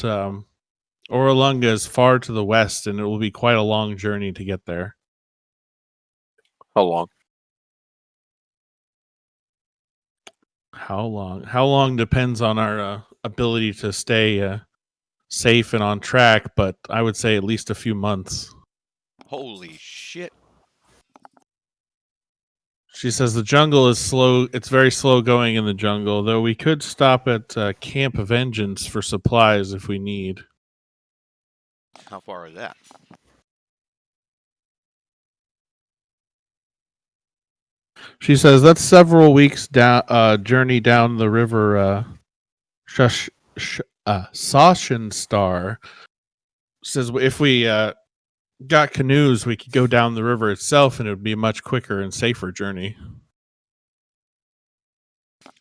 Oralunga is far to the west, and it will be quite a long journey to get there. How long? How long? How long depends on our ability to stay safe and on track, but I would say at least a few months. Holy shit. She says the jungle is slow. It's very slow going in the jungle, though we could stop at Camp Vengeance for supplies if we need. How far is that? She says that's several weeks down journey down the river. Sachenstar says if we got canoes, we could go down the river itself, and it would be a much quicker and safer journey.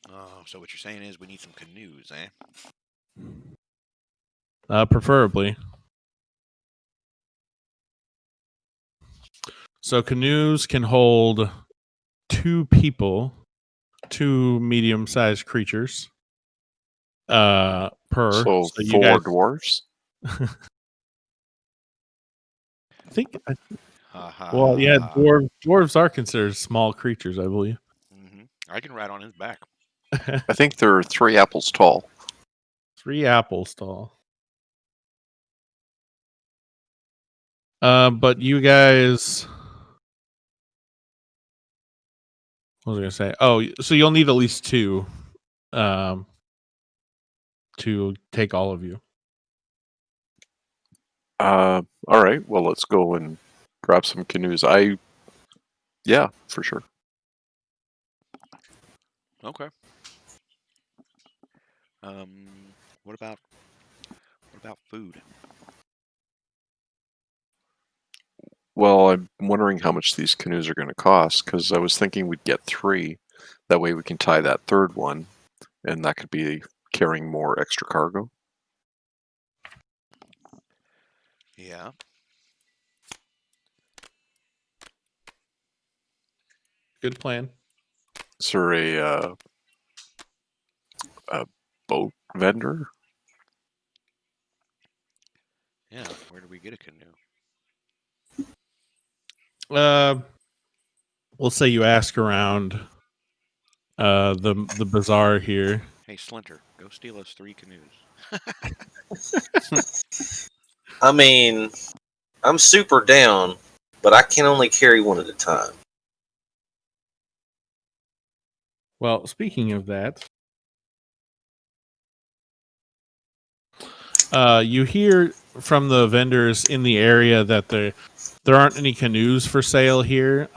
Oh, so what you're saying is we need some canoes, eh? Preferably. So canoes can hold 2 people, 2 medium-sized creatures. Per. So you 4 guys, dwarves? I think. Ha Well, yeah, ha. dwarves are considered small creatures, I believe. I can ride on his back. I think they're 3 apples tall. 3 apples tall. But you guys, what was I gonna say? Oh, so you'll need at least 2, to take all of you. All right. Well, let's go and grab some canoes. Yeah, for sure. Okay. What about food? Well, I'm wondering how much these canoes are going to cost, because I was thinking we'd get 3. That way we can tie that 3rd one, and that could be carrying more extra cargo. Yeah. Good plan. Is there a boat vendor? Yeah. Where do we get a canoe? We'll say you ask around the bazaar here. Hey, Slinter, go steal us 3 canoes. I mean, I'm super down, but I can only carry one at a time. Well, speaking of that, you hear from the vendors in the area that there aren't any canoes for sale here.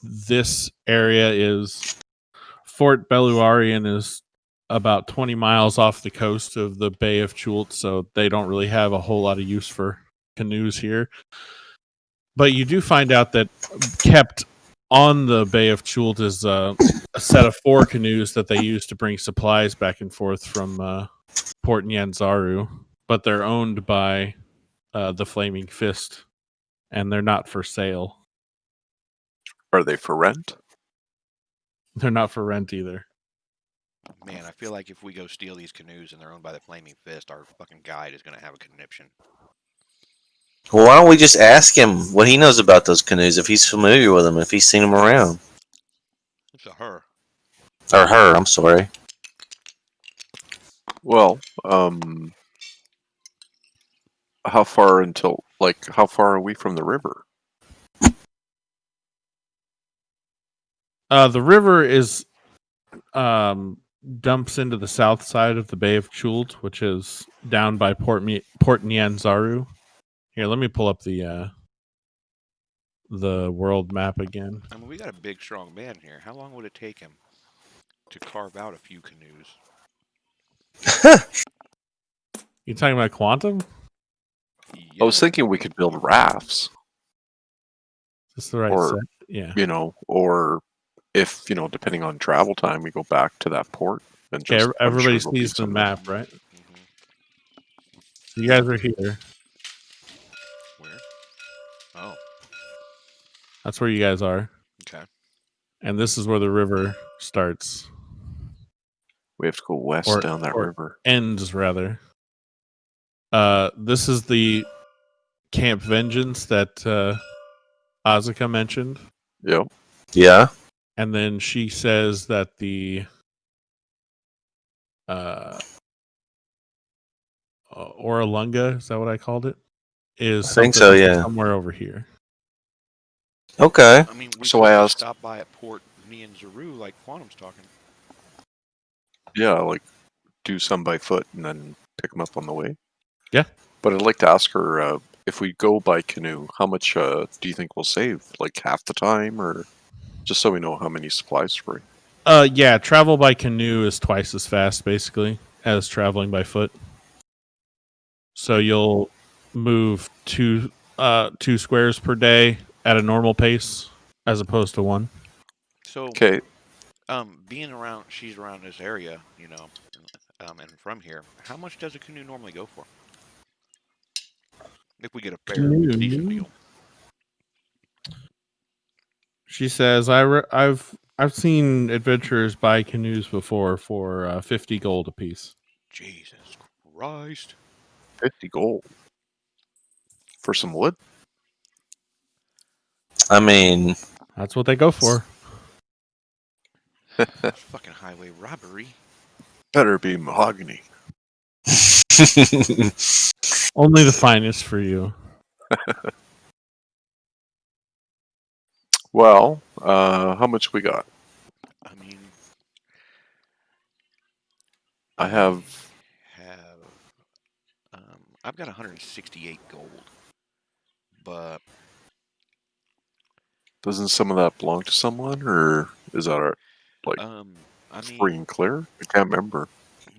This area is Fort Belluarian is about 20 miles off the coast of the Bay of Chult, so they don't really have a whole lot of use for canoes here. But you do find out that kept on the Bay of Chult is a set of 4 canoes that they use to bring supplies back and forth from Port Nyanzaru, but they're owned by the Flaming Fist, and they're not for sale. Are they for rent? They're not for rent either. Man, I feel like if we go steal these canoes and they're owned by the Flaming Fist, our fucking guide is going to have a conniption. Well, why don't we just ask him what he knows about those canoes, if he's familiar with them, if he's seen them around? It's a her. Or her, I'm sorry. Well, how far are we from the river? The river is dumps into the south side of the Bay of Chult, which is down by Port Nyanzaru. Here, let me pull up the world map again. I mean, we got a big, strong man here. How long would it take him to carve out a few canoes? You talking about Quantum? I was thinking we could build rafts. Is this the right Or, set? Yeah. Or if, depending on travel time, we go back to that port and Okay, just... everybody sees the map, right? So you guys are here. Where? Oh. That's where you guys are. Okay. And this is where the river starts. We have to go west down that river. Ends, rather. This is the Camp Vengeance that Asuka mentioned. Yep. Yeah. And then she says that the Oralunga, is that what I called it? Is I think something so, yeah. somewhere over here. Okay. I mean, we So could I just asked- stop by at Port Nianzuru like Quantum's talking. Yeah, like do some by foot and then pick them up on the way. Yeah. But I'd like to ask her if we go by canoe, how much do you think we'll save? Like half the time, or just so we know how many supplies to bring? Yeah, travel by canoe is twice as fast, basically, as traveling by foot. So you'll move two squares per day at a normal pace, as opposed to one. So, Okay. being around, she's around this area, you know, and from here, how much does a canoe normally go for? If we get a fair, decent Canoe? deal. She says, I've seen adventurers buy canoes before for 50 gold apiece. Jesus Christ. 50 gold. For some wood? I mean, That's what they go for. That's fucking highway robbery. Better be mahogany. Only the finest for you. Well, how much we got? I mean, I have I've got 168 gold, but Doesn't some of that belong to someone, or is that our like I mean, free and clear? I can't remember.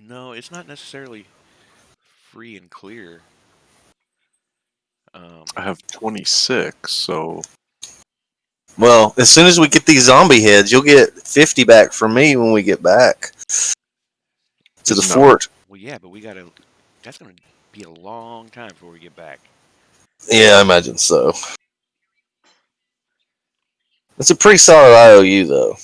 no, it's not necessarily free and clear. I have 26, so well, as soon as we get these zombie heads, you'll get 50 back from me when we get back to the No. fort. Well, yeah, but that's gonna be a long time before we get back. Yeah, I imagine so. It's a pretty solid IOU, though.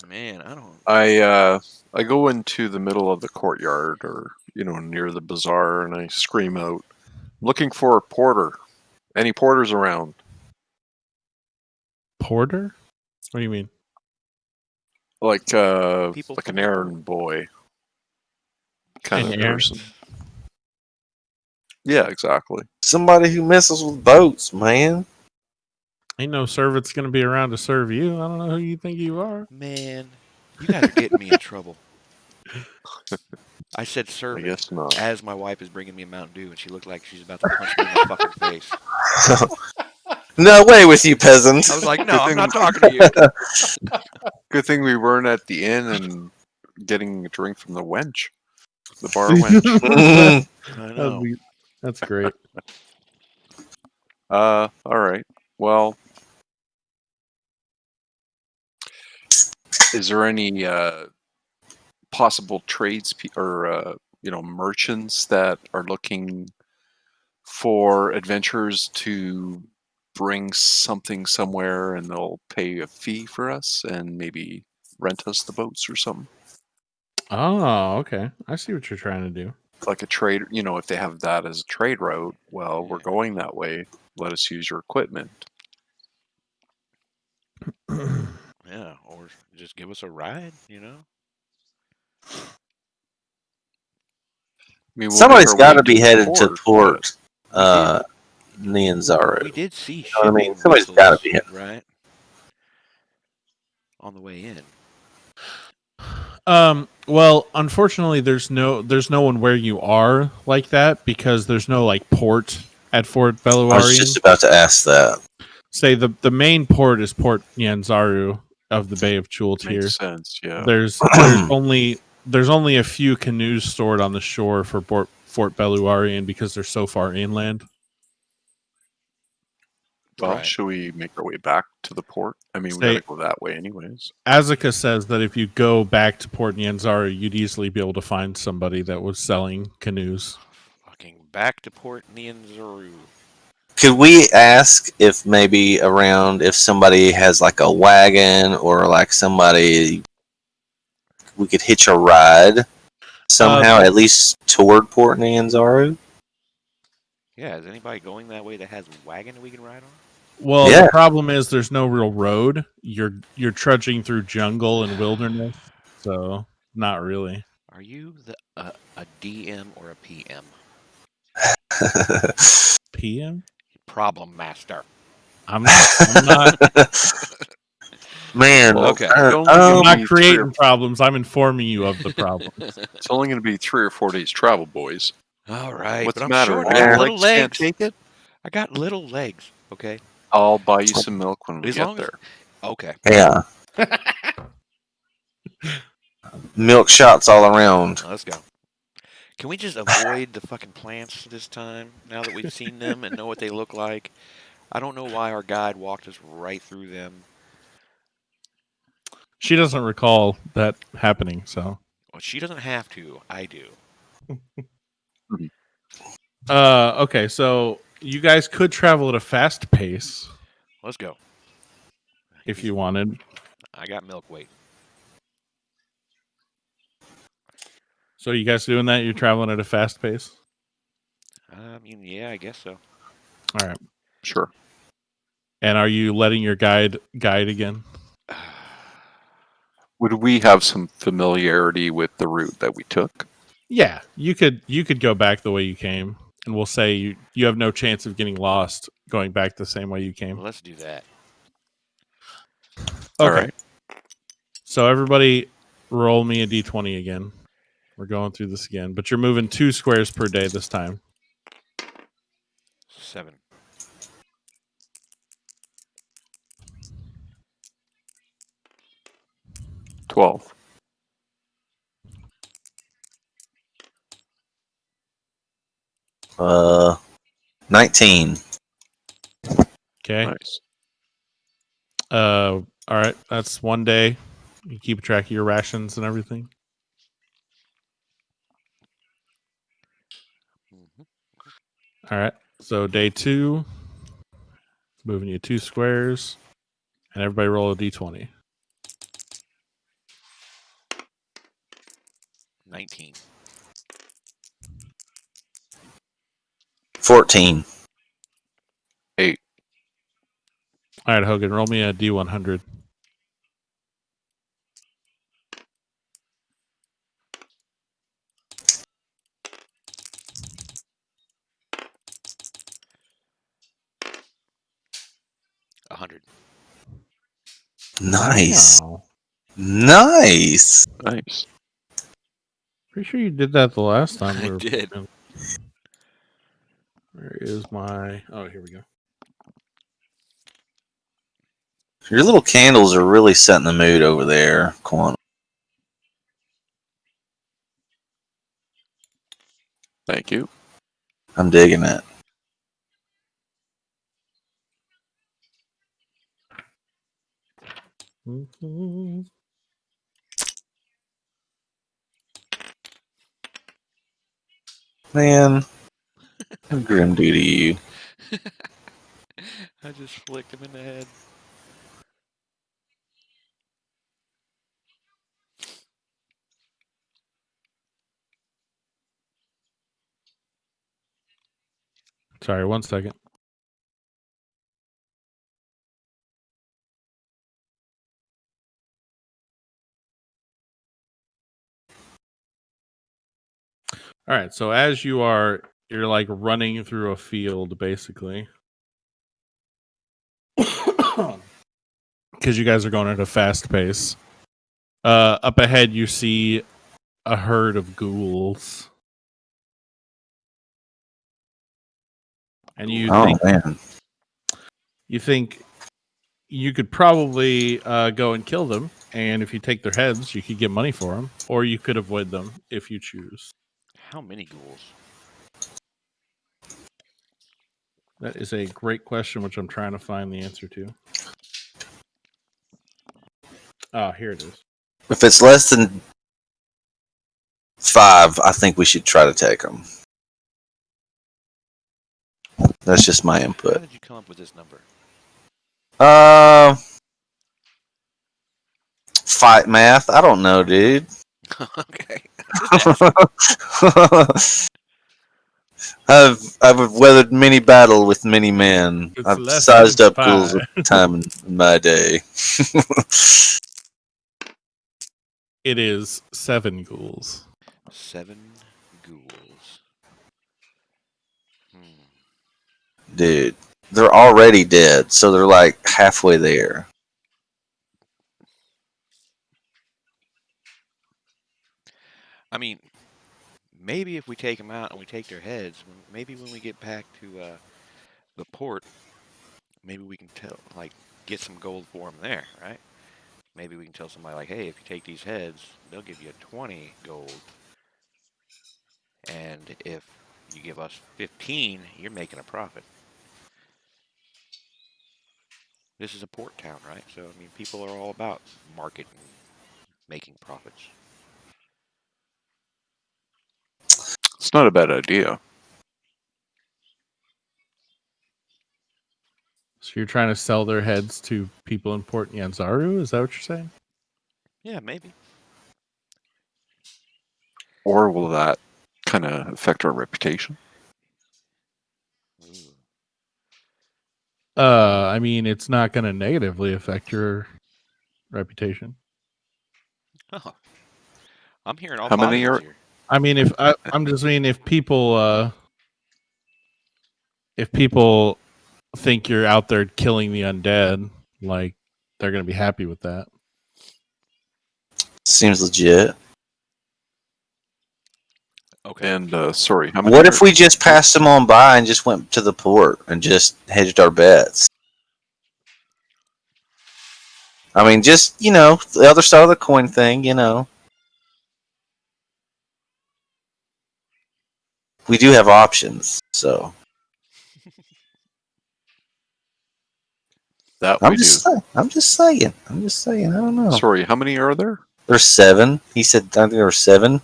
Man, I don't. I go into the middle of the courtyard, or near the bazaar, and I scream out, "Looking for a porter! Any porters around?" Porter? What do you mean? Like People like from an the errand boy kind An of errand? person. Yeah, exactly. Somebody who messes with boats, man. Ain't no servant's gonna be around to serve you. I don't know who you think you are. Man, you guys are getting me in trouble. I said I servant guess not. as my wife is bringing me a Mountain Dew, and she looked like she's about to punch me in the fucking face. No way with you, peasants. I was like, no, Good I'm thing- not talking to you. Good thing we weren't at the inn and getting a drink from the wench, the bar wench. I know. That's great. All right. Well, is there any possible or merchants that are looking for adventurers to bring something somewhere, and they'll pay a fee for us and maybe rent us the boats or something? Oh, okay. I see what you're trying to do. Like a trade, if they have that as a trade route, well, we're Yeah. going that way. Let us use your equipment. Yeah, or just give us a ride, you know? I mean, we'll Somebody's make our got way to be the headed to Port but Nianzaro. we did see know what I mean? shipping Somebody's gotta be whistles, right? On the way in. Well, unfortunately, there's no one where you are like that, because there's no like port at Fort I was just Beluarian. about to ask that. Say the main port is Port Nyanzaru of the Bay of Chultier. Makes sense, yeah. There's only a few canoes stored on the shore for Fort Beluarian because they're so far inland. Well, Right. should we make our way back to the port? I mean, we Say- gotta go that way anyways. Asuka says that if you go back to Port Nyanzaru, you'd easily be able to find somebody that was selling canoes. Fucking back to Port Nianzuru. Could we ask if maybe around if somebody has like a wagon or like somebody we could hitch a ride somehow, at least toward Port Nyanzaru. Yeah, is anybody going that way that has a wagon we can ride on? Well, Yeah. the problem is there's no real road. You're trudging through jungle and wilderness, so not really. Are you a DM or a PM? PM? Problem master. I'm not. Man, Well, Okay. don't I'm give not me creating problems. I'm informing you of the problem. It's only going to be 3 or 4 days travel, boys. All right, What's but the I'm matter? short. I Yeah. got little Can't legs. take it? I got little legs. Okay. I'll buy you some milk when we As get long as- there. Okay. Yeah. Milk shots all around. Let's go. Can we just avoid the fucking plants this time? Now that we've seen them and know what they look like, I don't know why our guide walked us right through them. She doesn't recall that happening, so. Well, she doesn't have to. I do. Okay, so you guys could travel at a fast pace Let's go. if you wanted. I got milk weight. So you guys doing that? You're traveling at a fast pace? I mean, yeah, I guess so. All right. Sure. And are you letting your guide again? Would we have some familiarity with the route that we took? Yeah, you could go back the way you came, and we'll say you have no chance of getting lost going back the same way you came. Let's do that. Okay. All right. So everybody, roll me a d20 again. We're going through this again, but you're moving 2 squares per day this time. 7. $12. 19. Okay. Nice. All right. That's 1 day. You keep track of your rations and everything. All right. So day 2, moving you 2 squares, and everybody roll a d20. 19. 14. 8. All right, Hogan, roll me a d100. 100. Nice. Wow. Nice. Nice. Pretty sure you did that the last time. I did. Where is my? Oh, here we go. Your little candles are really setting the mood over there, Quantum. Thank you. I'm digging it. Mhm. Man, how grim do to you. I just flicked him in the head. Sorry, 1 second. All right, so as you're like running through a field, basically, because you guys are going at a fast pace. Up ahead, you see a herd of ghouls, and you Oh, man. think you could probably go and kill them, and if you take their heads, you could get money for them, or you could avoid them if you choose. How many ghouls? That is a great question, which I'm trying to find the answer to. Oh, here it is. If it's less than 5, I think we should try to take them. That's just my How input. did you come up with this number? Fight math? I don't know, dude. Okay. Just asking. I've weathered many battle with many men. It's I've less sized than up ghouls five. with time in my day. It is 7 ghouls. 7 ghouls. Hmm. Dude, they're already dead, so they're like halfway there. I mean, maybe if we take them out and we take their heads, maybe when we get back to the port, maybe we can get some gold for them there, right? Maybe we can tell somebody like, hey, if you take these heads, they'll give you 20 gold. And if you give us 15, you're making a profit. This is a port town, right? So, I mean, people are all about market and making profits. It's not a bad idea. So you're trying to sell their heads to people in Port Nyanzaru? Is that what you're saying? Yeah, maybe. Or will that kind of affect our reputation? Ooh. I mean, it's not going to negatively affect your reputation. Oh, I'm hearing all How many positives are- here. I mean, I'm just mean if people think you're out there killing the undead, like they're going to be happy with that. Seems legit. Okay. And sorry, how many? What if we just passed them on by and just went to the port and just hedged our bets? I mean, just, the other side of the coin thing, We do have options, so. That I'm we do. just saying. I don't know. Sorry, how many are there? There's 7. He said, I think there were 7.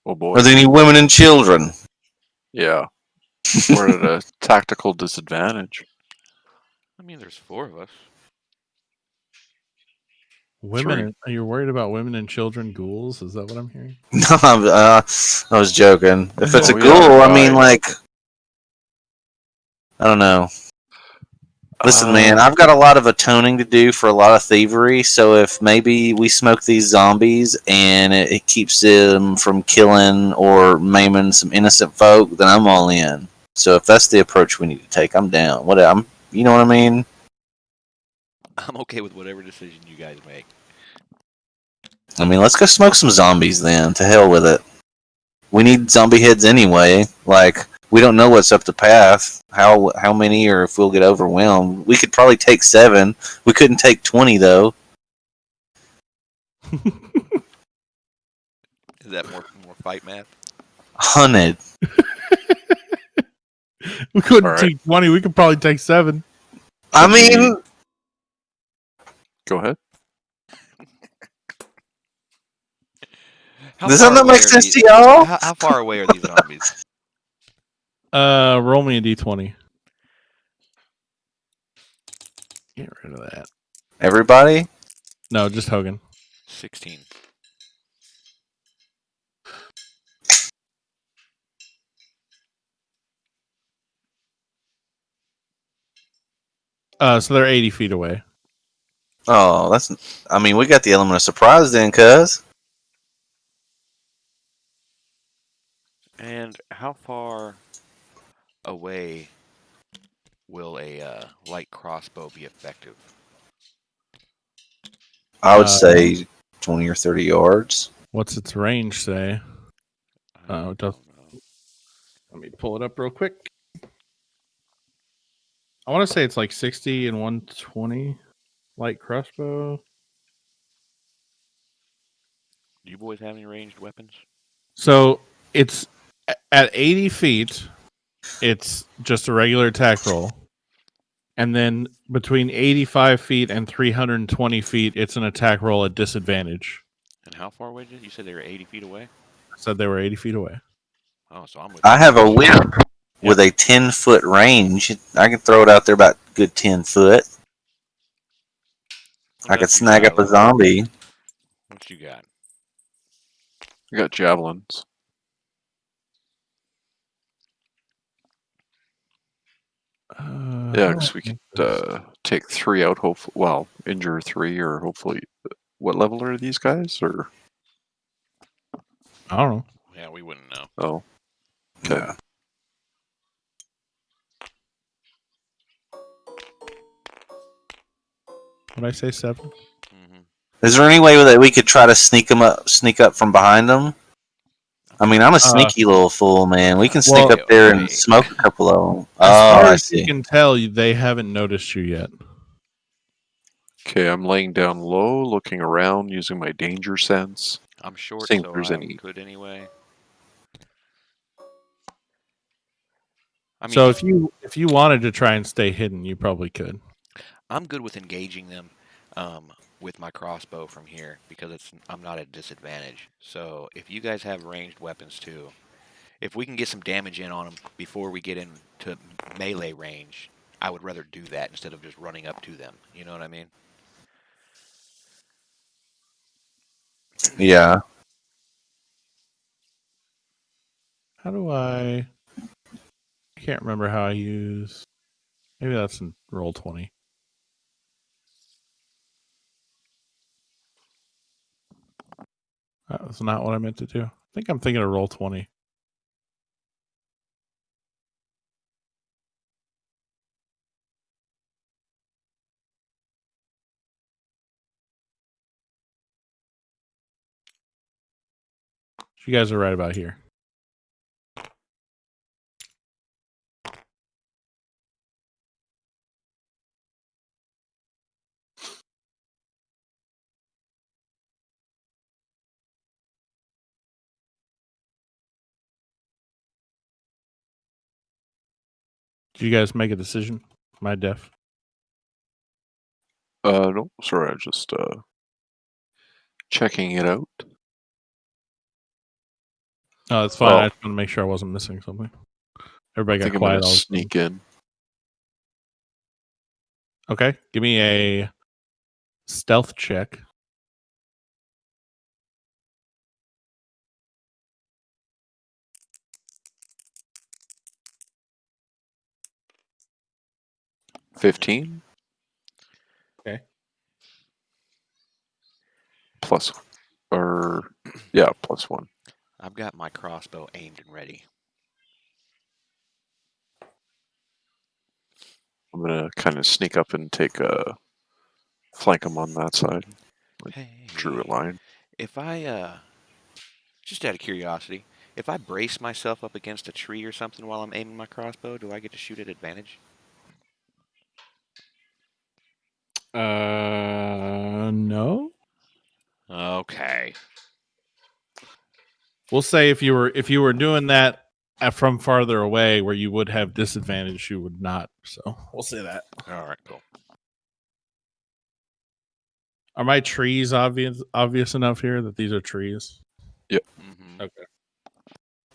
Oh boy. Are there any women and children? Yeah. We're at a tactical disadvantage. I mean, there's 4 of us. Women, are you worried about women and children ghouls? Is that what I'm hearing? No, I was joking. If it's a Oh, yeah, ghoul, I mean, right. I don't know. Listen, man, I've got a lot of atoning to do for a lot of thievery, so if maybe we smoke these zombies and it keeps them from killing or maiming some innocent folk, then I'm all in. So if that's the approach we need to take, I'm down. You know what I mean? I'm okay with whatever decision you guys make. I mean, let's go smoke some zombies then. To hell with it. We need zombie heads anyway. We don't know what's up the path, how many, or if we'll get overwhelmed. We could probably take 7. We couldn't take 20 though. Is that more fight math? 100. We couldn't All right. take 20. We could probably take 7. I mean, Go ahead. How does far that not away make are sense these- to y'all? How far away are these zombies? Roll me a d20. Get rid of that. Everybody? No, just Hogan. 16. So they're 80 feet away. Oh, we got the element of surprise then, cuz. And how far away will a light crossbow be effective? I would say 20 or 30 yards. What's its range say? I it don't does- know. Let me pull it up real quick. I want to say it's like 60 and 120 light crossbow. Do you boys have any ranged weapons? So it's at 80 feet, it's just a regular attack roll. And then between 85 feet and 320 feet, it's an attack roll at disadvantage. And how far away did you say they were 80 feet away? I said they were 80 feet away. Oh, so I'm with I you. have a whip with a 10-foot range. I can throw it out there about good 10 foot. I could What snag up a Tyler? zombie. What you got? We got javelins. How Yeah, do because I we could make this? take 3 out. Hopefully, well, injure 3, or hopefully. What level are these guys? Or I don't know. Yeah, we wouldn't know. oh, okay. Yeah. What did I say? 7? Hmm. Is there any way that we could try to sneak up from behind them? I mean, I'm a sneaky little fool, man. We can sneak well, up there and okay. smoke a couple of them. As Oh, far I as you see. can tell, they haven't noticed you yet. Okay, I'm laying down low, looking around, using my danger sense. I'm short, Seeing if so there's I any. could anyway. I mean, So just if you wanted to try and stay hidden, you probably could. I'm good with engaging them with my crossbow from here because I'm not at a disadvantage. So if you guys have ranged weapons too, if we can get some damage in on them before we get into melee range, I would rather do that instead of just running up to them. You know what I mean? Yeah. How do I can't remember how I use. Maybe that's in roll 20. That was not what I meant to do. I think I'm thinking of roll 20. You guys are right about here. Did you guys make a decision? Am I deaf? No, sorry, I was just checking it out. Oh, that's fine. Well, I just want to make sure I wasn't missing something. I Everybody got think I'm quiet. gonna All of a sudden. sneak in. Okay, give me a stealth check. $15 Okay. plus, or yeah, +1. I've got my crossbow aimed and ready. I'm gonna kind of sneak up and take a flank them on that side. Hey, Drew a line. if I just out of curiosity, if I brace myself up against a tree or something while I'm aiming my crossbow, do I get to shoot at advantage? No. Okay. We'll say if you were doing that from farther away, where you would have disadvantage, you would not. So we'll say that. All right, cool. Are my trees obvious enough here that these are trees? Mm-hmm. Okay.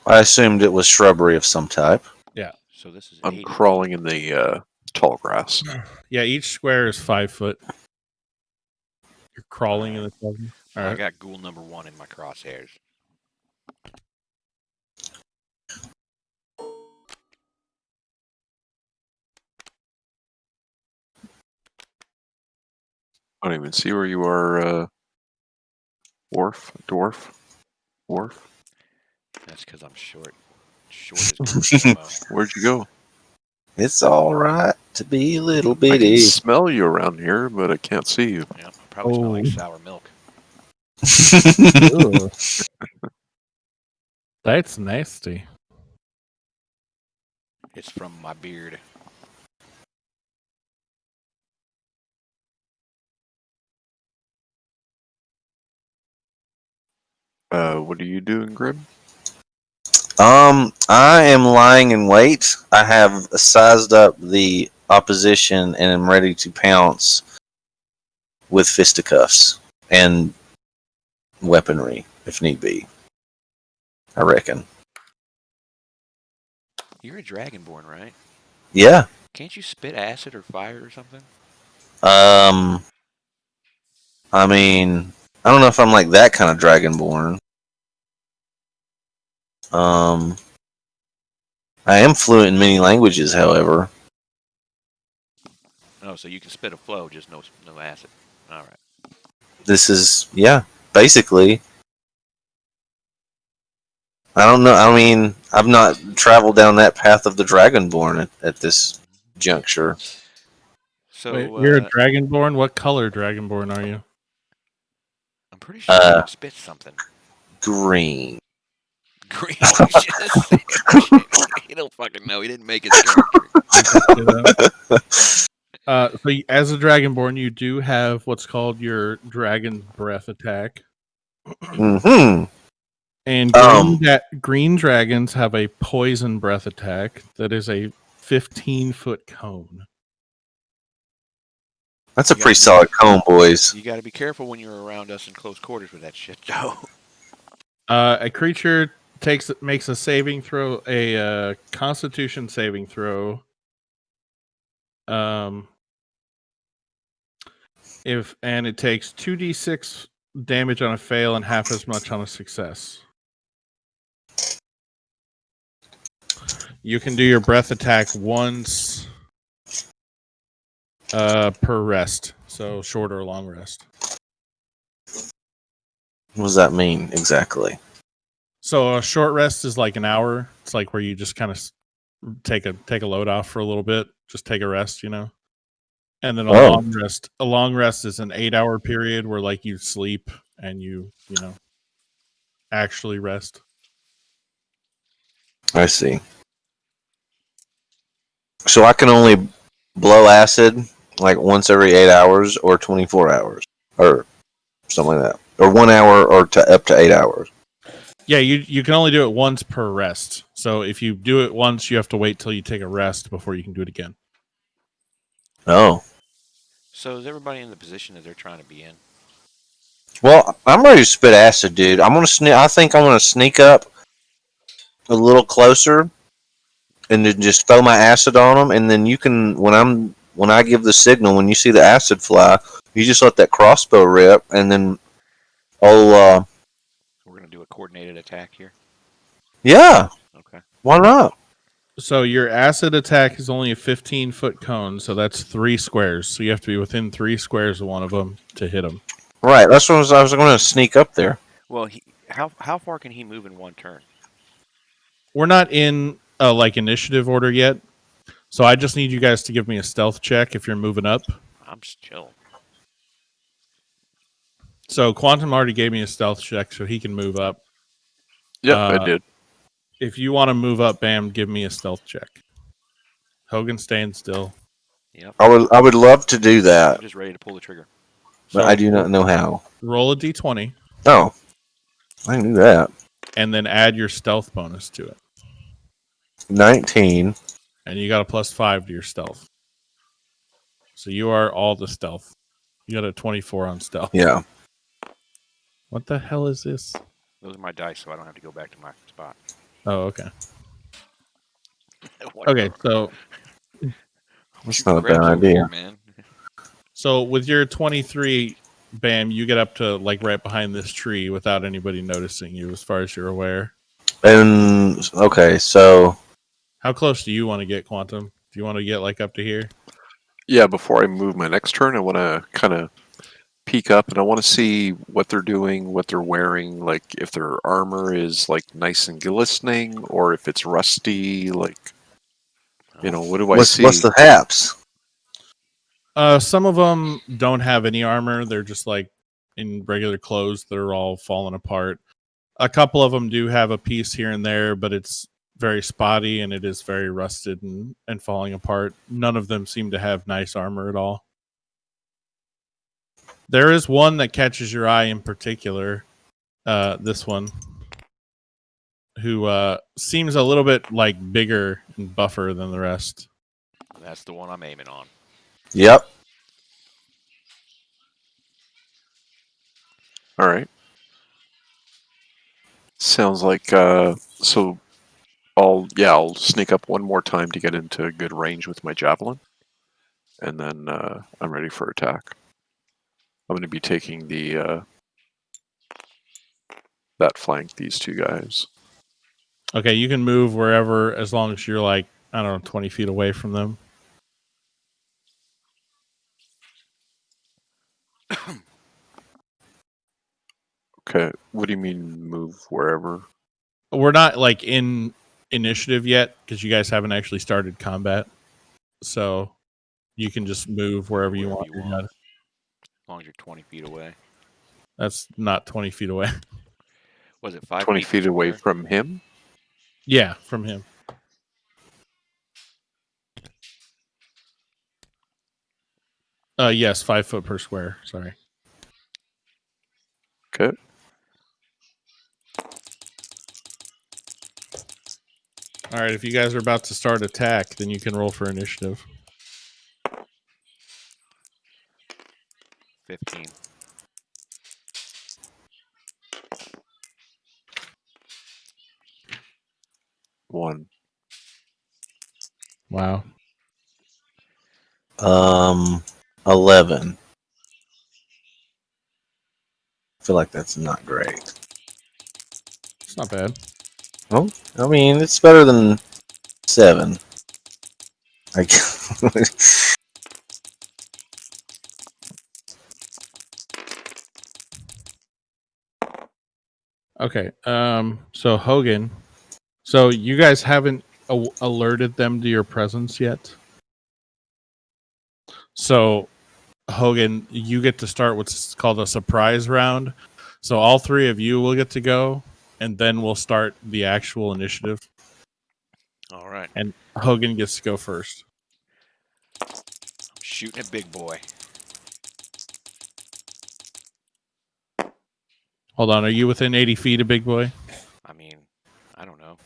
I assumed it was shrubbery of some type. So this is I'm 80. crawling in the tall grass. Yeah, each square is 5 foot. You're crawling in the cover. All I right. got ghoul number 1 in my crosshairs. I don't even see where you are, dwarf. That's because I'm short. Short as ammo. Where'd you go? It's all right to be a little I can bitty. smell you around here, but I can't see you. Yeah, I probably smell like Oh. sour milk. Ugh. That's nasty. It's from my beard. What are you doing, Grim? I am lying in wait. I have sized up the opposition and am ready to pounce with fisticuffs and weaponry if need be. I reckon. You're a dragonborn, right? Yeah. Can't you spit acid or fire or something? I mean, I don't know if I'm like that kind of dragonborn. I am fluent in many languages, however. Oh, so you can spit a flow, just no acid. All right. This is, yeah, basically. I don't know. I mean, I've not traveled down that path of the Dragonborn at this juncture. So Wait, you're a Dragonborn? What color Dragonborn are you? I'm pretty sure you can spit something. Green. Green. He don't fucking know. He didn't make his character. So as a Dragonborn, you do have what's called your Dragon Breath attack. Mm-hmm. And green dragons have a Poison Breath attack that is a 15-foot cone. That's a pretty solid cone, boys. You got to be careful when you're around us in close quarters with that shit, though. A creature makes a saving throw, a Constitution saving throw. And it takes 2d6 damage on a fail and half as much on a success. You can do your breath attack once per rest, so short or long rest. What does that mean exactly? So a short rest is like an hour. It's like where you just kind of take a load off for a little bit, just take a rest, you know. And then a long rest is an 8-hour period where like you sleep and you know actually rest. I see. So I can only blow acid like once every 8 hours or 24 hours or something like that, or 1 hour or up to 8 hours. Yeah, you can only do it once per rest. So if you do it once, you have to wait till you take a rest before you can do it again. Oh. So is everybody in the position that they're trying to be in? Well, I'm ready to spit acid, dude. I think I'm gonna sneak up a little closer and then just throw my acid on them, and then you can when I give the signal, when you see the acid fly, you just let that crossbow rip, and then we're gonna do a coordinated attack here. Yeah. Okay. Why not? So your acid attack is only a 15-foot cone, so that's 3 squares. So you have to be within 3 squares of one of them to hit them. Right. That's what I was going to sneak up there. Well, how far can he move in one turn? We're not in like initiative order yet, so I just need you guys to give me a stealth check if you're moving up. I'm still. So Quantum already gave me a stealth check, so he can move up. Yep, I did. If you want to move up, Bam, give me a stealth check. Hogan staying still. Yep. I would love to do that. I'm just ready to pull the trigger. But I do not know how. Roll a d20. Oh. I knew that. And then add your stealth bonus to it. 19. And you got a +5 to your stealth. So you are all the stealth. You got a 24 on stealth. Yeah. What the hell is this? Those are my dice, so I don't have to go back to my spot. Oh, okay. Okay, so that's not a bad idea, man. So with your 23, Bam, you get up to like right behind this tree without anybody noticing you, as far as you're aware. And okay, so how close do you want to get, Quantum? Do you want to get like up to here? Yeah, before I move my next turn, I want to kind of peek up and I want to see what they're doing, what they're wearing, like if their armor is like nice and glistening or if it's rusty, like, you know, what do I see? What's the haps? Some of them don't have any armor. They're just like in regular clothes that are all falling apart. A couple of them do have a piece here and there, but it's very spotty and it is very rusted and falling apart. None of them seem to have nice armor at all. There is one that catches your eye in particular. This one, who seems a little bit like bigger and buffer than the rest. That's the one I'm aiming on. Yep. All right. Sounds like so. I'll sneak up one more time to get into good range with my javelin, and then I'm ready for attack. I'm going to be taking the that flank, these two guys. Okay, you can move wherever as long as you're like, I don't know, 20 feet away from them. Okay. What do you mean move wherever? We're not like in initiative yet because you guys haven't actually started combat. So you can just move wherever you want. You're not- As long as you're 20 feet away. That's not 20 feet away. Was it 5 20 feet per feet away square? from him? Yeah, from him. Yes, 5 foot per square. Sorry. Okay. All right, if you guys are about to start attack, then you can roll for initiative. 15. One. Wow. 11. I feel like that's not great. It's not bad. Oh, I mean, it's better than 7. I Okay. So Hogan, so you guys haven't alerted them to your presence yet. So Hogan, you get to start what's called a surprise round. So all 3 of you will get to go, and then we'll start the actual initiative. All right. And Hogan gets to go first. I'm shooting at big boy. Hold on, are you within 80 feet of Big Boy? I mean, I don't know.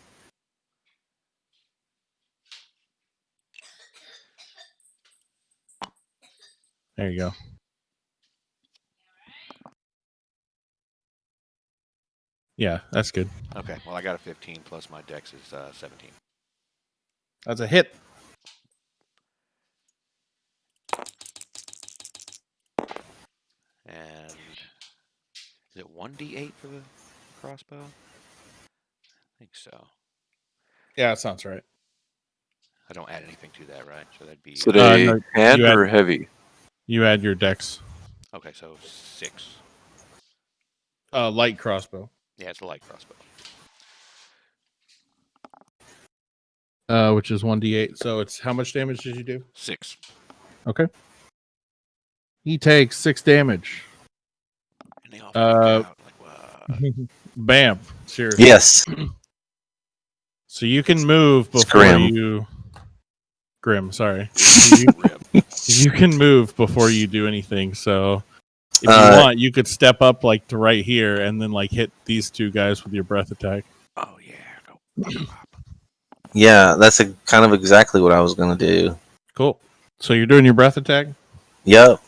There you go. Yeah, that's good. Okay, well, I got a 15 plus my dex is 17. That's a hit. And is it 1d8 for the crossbow? I think so. Yeah, that sounds right. I don't add anything to that, right? So that'd be So they no, hand you or add- heavy? You add your dex. okay, so 6. Light crossbow. Yeah, it's a light crossbow. Which is 1d8. So it's how much damage did you do? 6. Okay. He takes 6 damage. And they all freak out. Like, what? Bam. Seriously. yes. So you can move It's before Grim. you. Grim, sorry. Rip. You can move before you do anything. So if you want, you could step up like to right here and then like hit these 2 guys with your breath attack. Oh, yeah. Go. Pop, pop, pop. Yeah, that's kind of exactly what I was going to do. Cool. So you're doing your breath attack? Yep.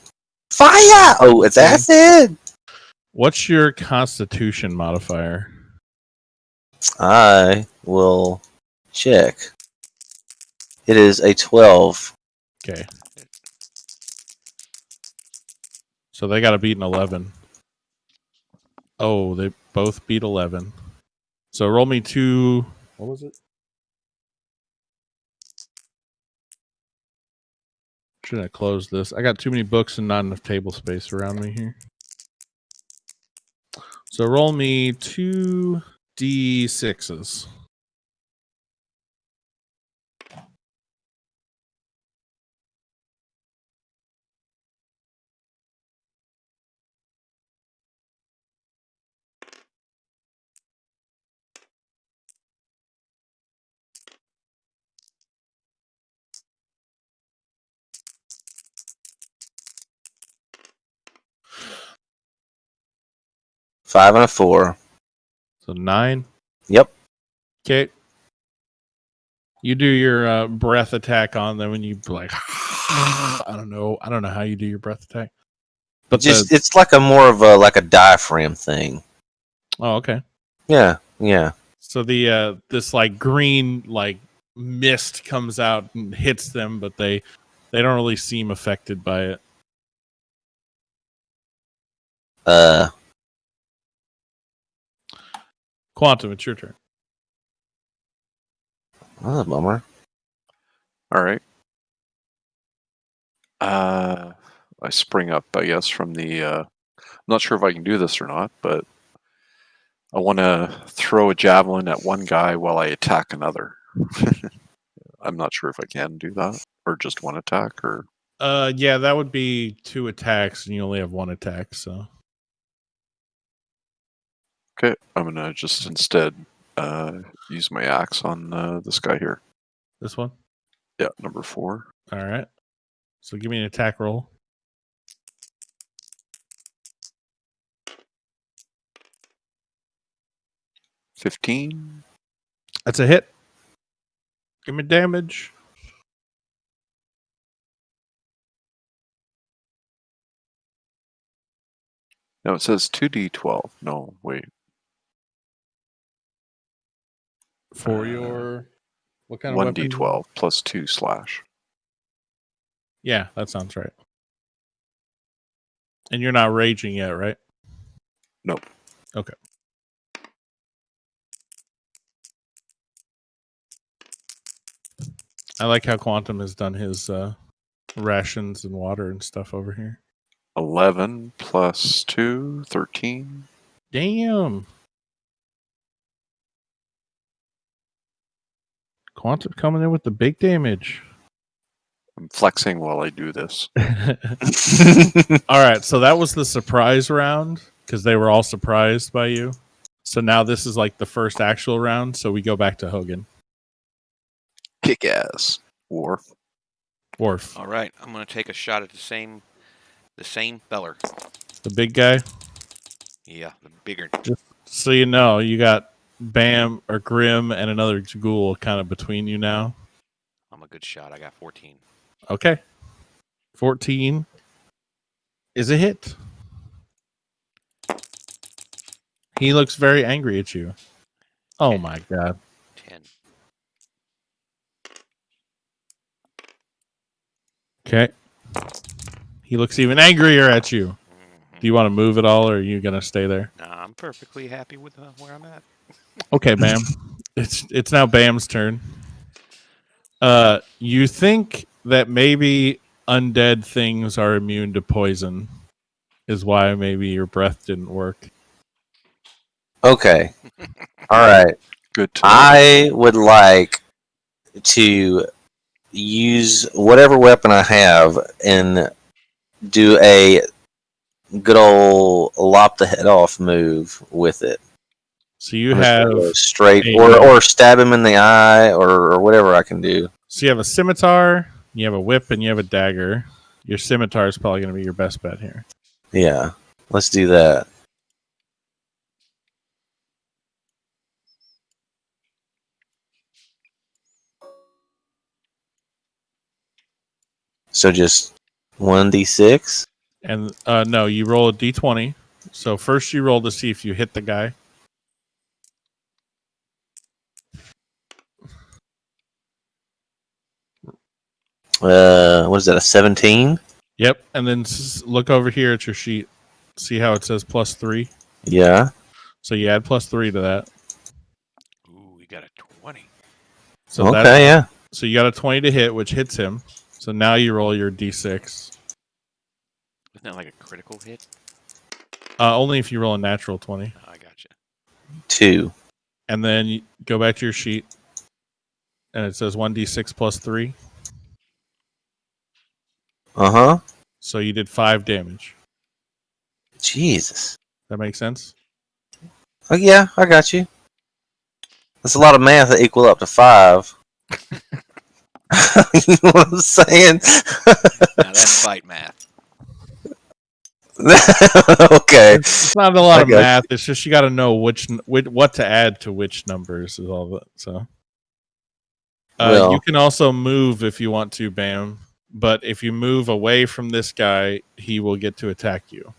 Fire! Oh, it's acid! What's your constitution modifier? I will check. It is a 12. Okay. So they got to beat an 11. Oh, they both beat 11. So roll me 2. What was it? Should I close this? I got too many books and not enough table space around me here. So roll me 2 d6s. Five and a 4. So 9. Yep. Okay. You do your breath attack on them, and you like, I don't know how you do your breath attack, but Just it's like a more of a diaphragm thing. oh, okay. Yeah, yeah. So the this like green like mist comes out and hits them, but they don't really seem affected by it. Quantum, it's your turn. That's a bummer. All right. I spring up, I guess, from the. I'm not sure if I can do this or not, but I want to throw a javelin at one guy while I attack another. I'm not sure if I can do that, or just one attack, or Yeah, that would be 2 attacks, and you only have 1 attack. So okay. I'm gonna just instead use my axe on this guy here. this one. Yeah, number 4. All right. So give me an attack roll. 15. That's a hit. Give me damage. No, it says 2d12. No, wait. For your what kind of weapon? 1d12 plus 2 slash. Yeah, that sounds right. And you're not raging yet, right? Nope. Okay. I like how Quantum has done his rations and water and stuff over here. 11 plus 2, 13. Damn. Quantum coming in with the big damage. I'm flexing while I do this. All right, so that was the surprise round because they were all surprised by you. So now this is like the first actual round. So we go back to Hogan. Kick ass. Worf. Worf, All right, I'm gonna take a shot at the same feller. the big guy. Yeah, the bigger. So you know, you got Bam or Grim and another ghoul kind of between you now. I'm a good shot. I got 14. Okay. 14 is a hit. He looks very angry at you. Oh my god. 10. Okay. He looks even angrier at you. Mhm. Do you want to move at all, or are you gonna stay there? Nah, I'm perfectly happy with where I'm at. Okay, Bam. It's now Bam's turn. You think that maybe undead things are immune to poison, is why maybe your breath didn't work. Okay. All right. Good to know. I would like to use whatever weapon I have and do a good old lop the head off move with it. So you I'm just gonna go have straight a- or stab him in the eye or whatever I can do. so you have a scimitar, you have a whip, and you have a dagger. Your scimitar is probably going to be your best bet here. Yeah. Let's do that. So just 1d6. And no, you roll a d20. So first you roll to see if you hit the guy. What is that? A 17? Yep. And then look over here at your sheet. See how it says +3? Yeah. So you add +3 to that. Ooh, we got a 20. So Okay. Yeah. So you got a 20 to hit, which hits him. So now you roll your d6. Isn't that like a critical hit? Only if you roll a natural 20. Oh, I gotcha. 2. And then you go back to your sheet. And it says 1d6 +3. Uh huh. So you did 5 damage. Jesus. That makes sense? Oh yeah, I got you. That's a lot of math to equal up to 5. You know what I'm saying? Now that's fight math. Okay. It's not a lot I of got math. It's just you got to know what to add to which numbers is all that. So Well. you can also move if you want to, Bam. But if you move away from this guy, he will get to attack you.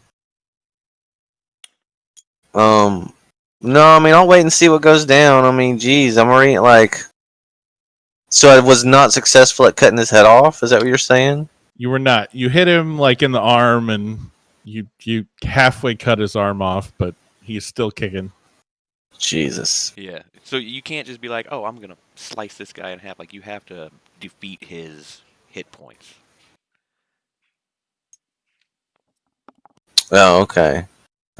No, I mean, I'll wait and see what goes down. I mean, geez, I'm already like. So I was not successful at cutting his head off. Is that what you're saying? You were not. You hit him like in the arm, and you halfway cut his arm off, but he's still kicking. Jesus. Yeah. So you can't just be like, oh, I'm gonna slice this guy in half. Like you have to defeat his hit points. Oh, okay.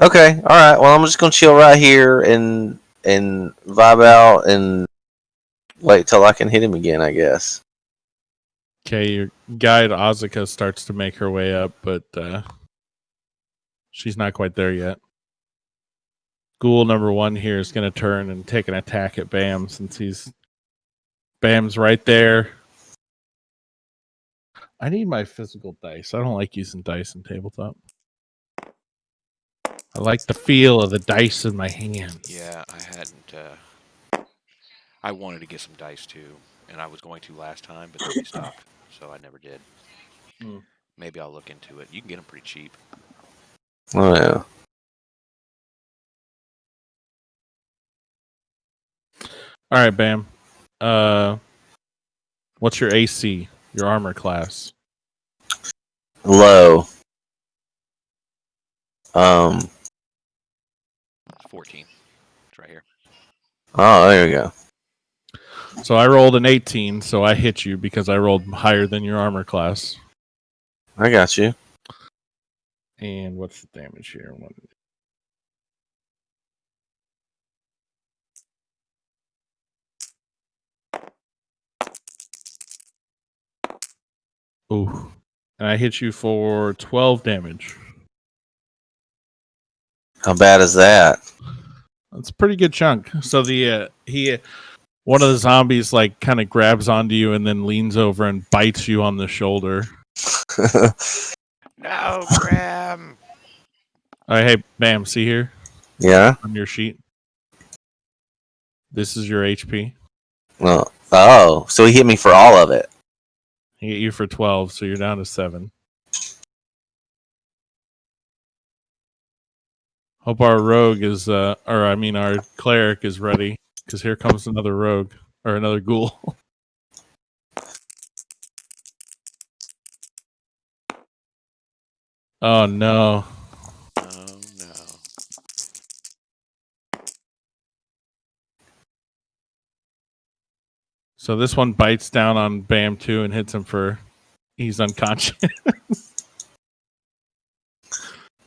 Okay, all right. Well, I'm just gonna chill right here and vibe out and wait till I can hit him again, I guess. Okay, your guide Ozika starts to make her way up, but she's not quite there yet. Ghoul number 1 here is going to turn and take an attack at Bam since Bam's right there. I need my physical dice. I don't like using dice in tabletop. I like the feel of the dice in my hands. Yeah, I hadn't. I wanted to get some dice too, and I was going to last time, but then we stopped, so I never did. Hmm. Maybe I'll look into it. You can get them pretty cheap. Oh yeah. All right, Bam. What's your AC? Your armor class? Low. It's 14. It's right here. Oh, there you go. So I rolled an 18, so I hit you because I rolled higher than your armor class. I got you. And what's the damage here? Ooh. And I hit you for 12 damage. How bad is that? That's a pretty good chunk. So one of the zombies like kind of grabs onto you and then leans over and bites you on the shoulder. No, Graham! All right, hey, Bam, see here Yeah. on your sheet. This is your HP. Well, oh, so he hit me for all of it. He hit you for 12, so you're down to 7. Hope our rogue is, our cleric is ready, because here comes another rogue, or another ghoul. Oh, no. Oh no. So this one bites down on Bam, too, and hits him he's unconscious.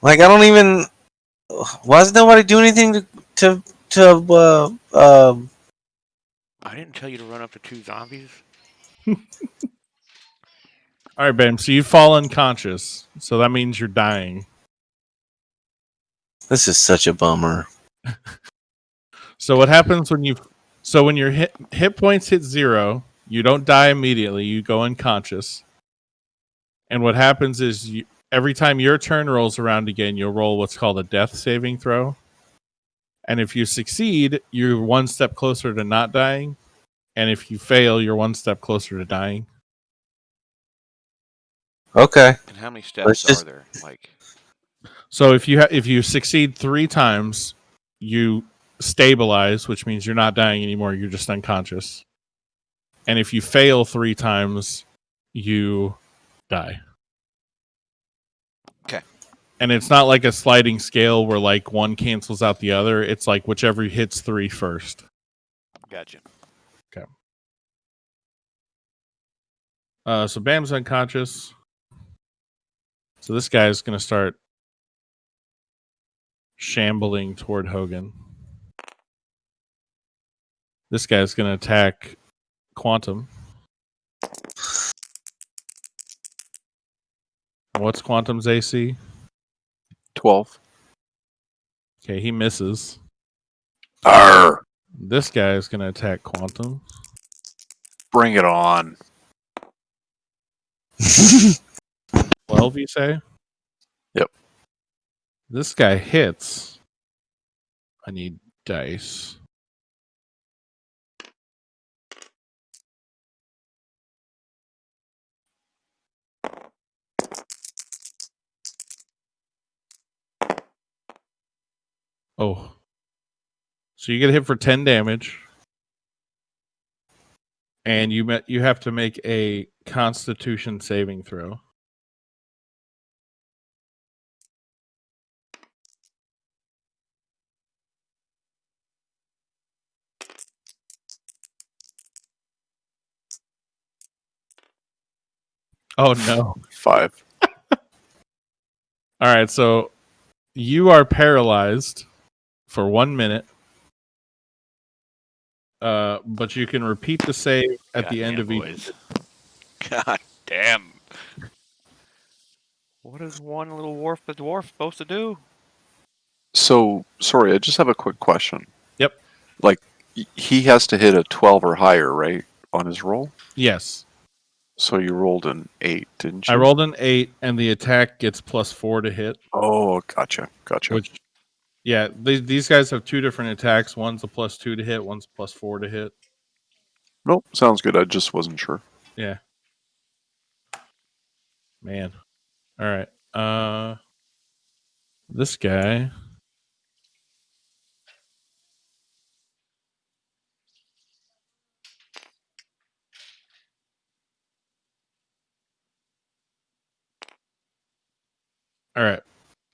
Like I don't even. Why does nobody do anything to I didn't tell you to run up to 2 zombies. All right, Bam, so you fall unconscious, so that means you're dying. This is such a bummer. So what happens when your hit points hit 0, you don't die immediately, you go unconscious. And what happens is every time your turn rolls around again, you'll roll what's called a death saving throw. And if you succeed, you're one step closer to not dying. And if you fail, you're one step closer to dying. Okay. And how many Let's steps just- are there? Like, So if you succeed 3 times, you stabilize, which means you're not dying anymore, you're just unconscious. And if you fail 3 times, you die. okay. And it's not like a sliding scale where like one cancels out the other. It's like whichever hits 3 first. Gotcha. So Bam's unconscious. So this guy is going to start shambling toward Hogan. This guy's going to attack Quantum. What's Quantum's AC? 12. Okay, he misses. Arr! This guy is going to attack Quantum. Bring it on. 12, you say? Yep. This guy hits. I need dice. Oh. So you get hit for 10 damage. And you have to make a Constitution saving throw. Oh no! 5. All right, so you are paralyzed for 1 minute, but you can repeat the save at the end of each. boys. God damn. What is one little dwarf supposed to do? So, sorry, I just have a quick question. Yep. Like, he has to hit a 12 or higher, right, on his roll? Yes, So you rolled an 8, didn't you? I rolled an 8, and the attack gets +4 to hit. Oh, gotcha. Which, yeah, these guys have 2 different attacks. One's a +2 to hit. One's +4 to hit. Nope, sounds good. I just wasn't sure. Yeah. Man. All right. This guy. All right.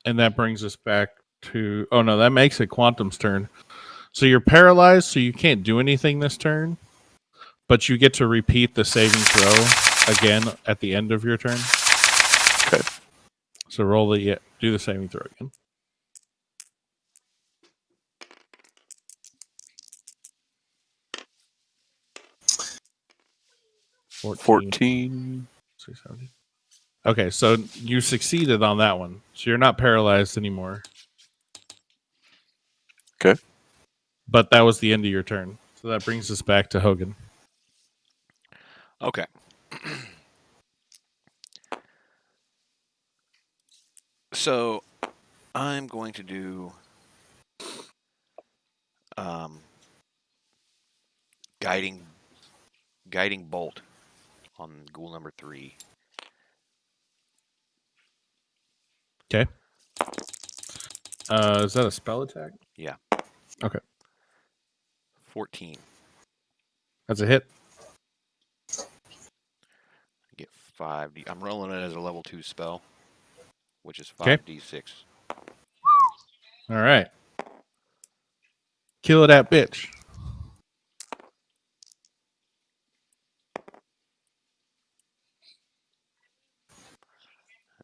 And that brings us back to... Oh, no, that makes it Quantum's turn. So you're paralyzed, so you can't do anything this turn. But you get to repeat the saving throw again at the end of your turn. Okay. So do the saving throw again. 14. 670. Okay, so you succeeded on that one. So you're not paralyzed anymore. Okay. But that was the end of your turn. So that brings us back to Hogan. Okay. So I'm going to do guiding bolt on ghoul number 3. Okay. Is that a spell attack? Yeah. Okay. 14. That's a hit. Get 5d. I'm rolling it as a level 2 spell, which is Okay. 5d6. All right. Kill that bitch.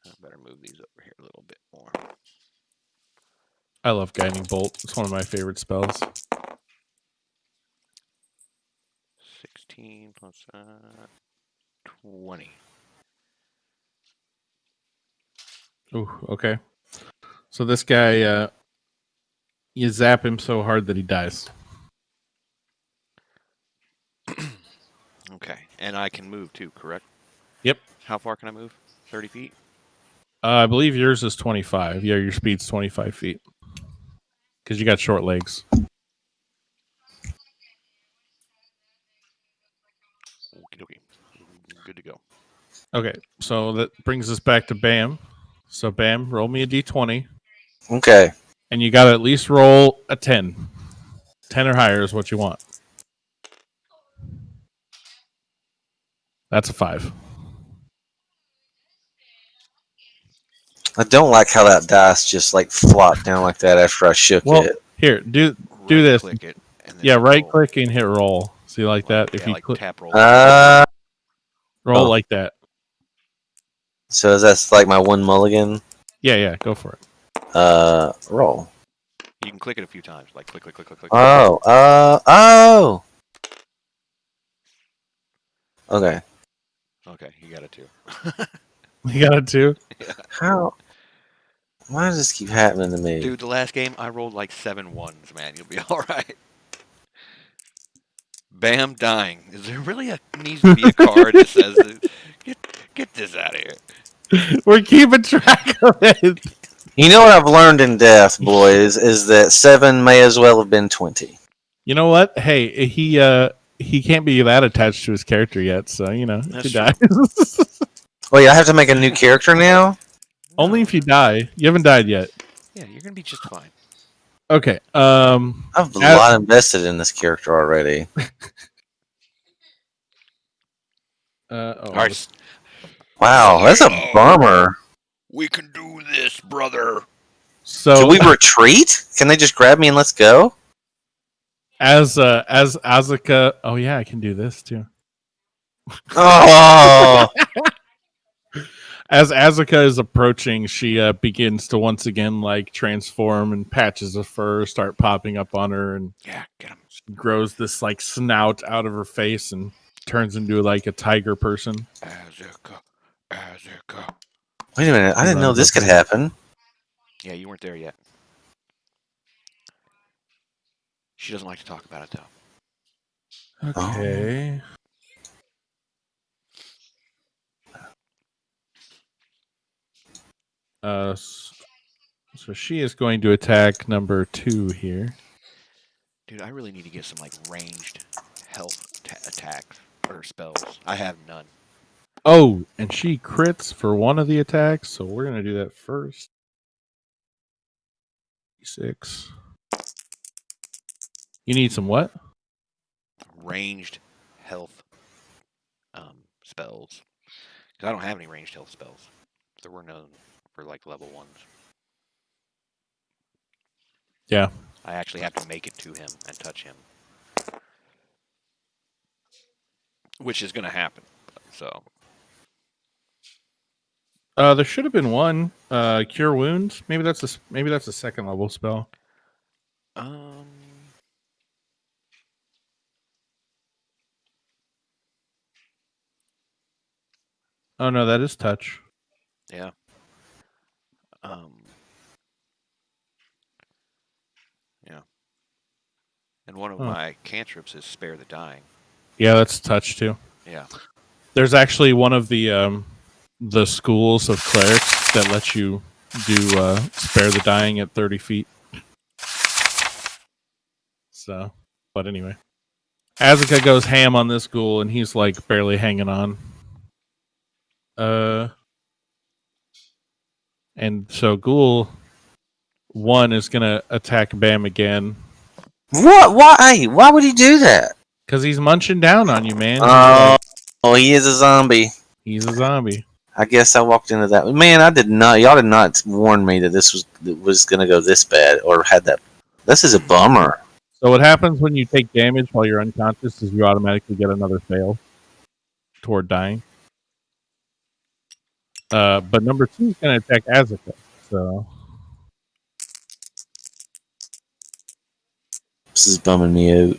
I better move these over here a little bit more. I love Guiding Bolt. It's one of my favorite spells. 16 plus 20. Ooh, okay. So this guy, you zap him so hard that he dies. Okay. And I can move too, correct? Yep. How far can I move? 30 feet? I believe yours is 25. Yeah, your speed's 25 feet. Because you got short legs. Okie dokie. Good to go. Okay, so that brings us back to Bam. So Bam, roll me a d20. Okay. And you got to at least roll a 10. 10 or higher is what you want. That's a 5. I don't like how that dice just like flopped down like that after I shook Well, it. here, do this. Click it. And then Yeah, right roll. click and hit roll. See, like that? If Yeah, you like click, tap roll. roll oh. like that. So that's like my one mulligan. Yeah, go for it. Roll. You can click it a few times. Like click, click, click, click, click. Oh. Okay. Okay, you got it too. You got it too? How? Why does this keep happening to me? Dude, the last game I rolled like 7 ones, man. You'll be alright. Bam, dying. Is there really needs to be a card that says, get this out of here? We're keeping track of it. You know what I've learned in death, boys, is that 7 may as well have been 20. You know what? Hey, he can't be that attached to his character yet, so if That's he dies. Wait, I have to make a new character now? Only if you die. You haven't died yet. Yeah, you're gonna be just fine. Okay. I've a lot invested in this character already. Alright. Wow, that's a bummer. We can do this, brother. So Can we retreat? Can they just grab me and let's go? as Asuka, oh yeah, I can do this too. Oh, As Azaka is approaching, she begins to once again like transform, and patches of fur start popping up on her, and Yeah, get him. she grows this like snout out of her face and turns into like a tiger person. Azaka. Wait a minute. I didn't know Runs this up could there. happen. Yeah, you weren't there yet. She doesn't like to talk about it though. Okay. So she is going to attack number 2 here. Dude, I really need to get some like ranged health attacks or spells. I have none. Oh, and she crits for one of the attacks, so we're gonna do that first. 6. You need some what? Ranged health spells. Because I don't have any ranged health spells. There were none for like level 1s. Yeah. I actually have to make it to him and touch him. Which is going to happen. So, There should have been one. Cure wounds. Maybe that's a second level spell. Oh no, that is touch. yeah. Yeah. And one of my cantrips is Spare the Dying. Yeah, that's touch too. Yeah. There's actually one of the schools of clerics that lets you do Spare the Dying at 30 feet. So, but anyway. Azaka goes ham on this ghoul, and he's like barely hanging on. And so Ghoul 1 is gonna attack Bam again. What? Why? Why would he do that? Because he's munching down on you, man. Oh, he is a zombie. He's a zombie. I guess I walked into that. Man, I did not. Y'all did not warn me that this was going to go this bad, or had that. This is a bummer. So what happens when you take damage while you're unconscious is you automatically get another fail toward dying. But number 2 is going to attack Azaka. So This is bumming me out.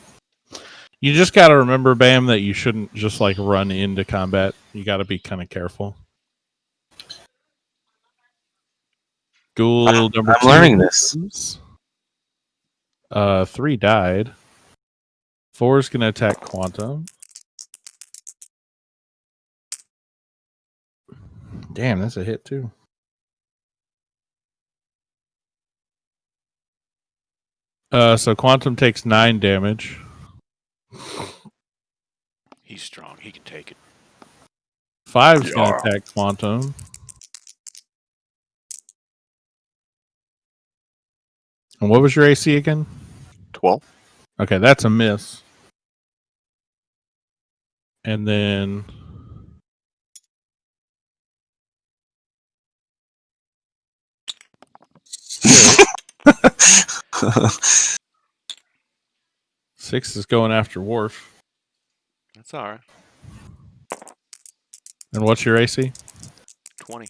you just got to remember, Bam, that you shouldn't just like run into combat. You got to be kind of careful. Ghoul number 2. I'm learning this. 3 died. 4 is going to attack Quantum. Damn, that's a hit too. So Quantum takes 9 damage. He's strong. He can take it. 5 is going to attack Quantum. And what was your AC again? 12. Okay, that's a miss. And then six is going after Worf. That's all right. And what's your AC? 20.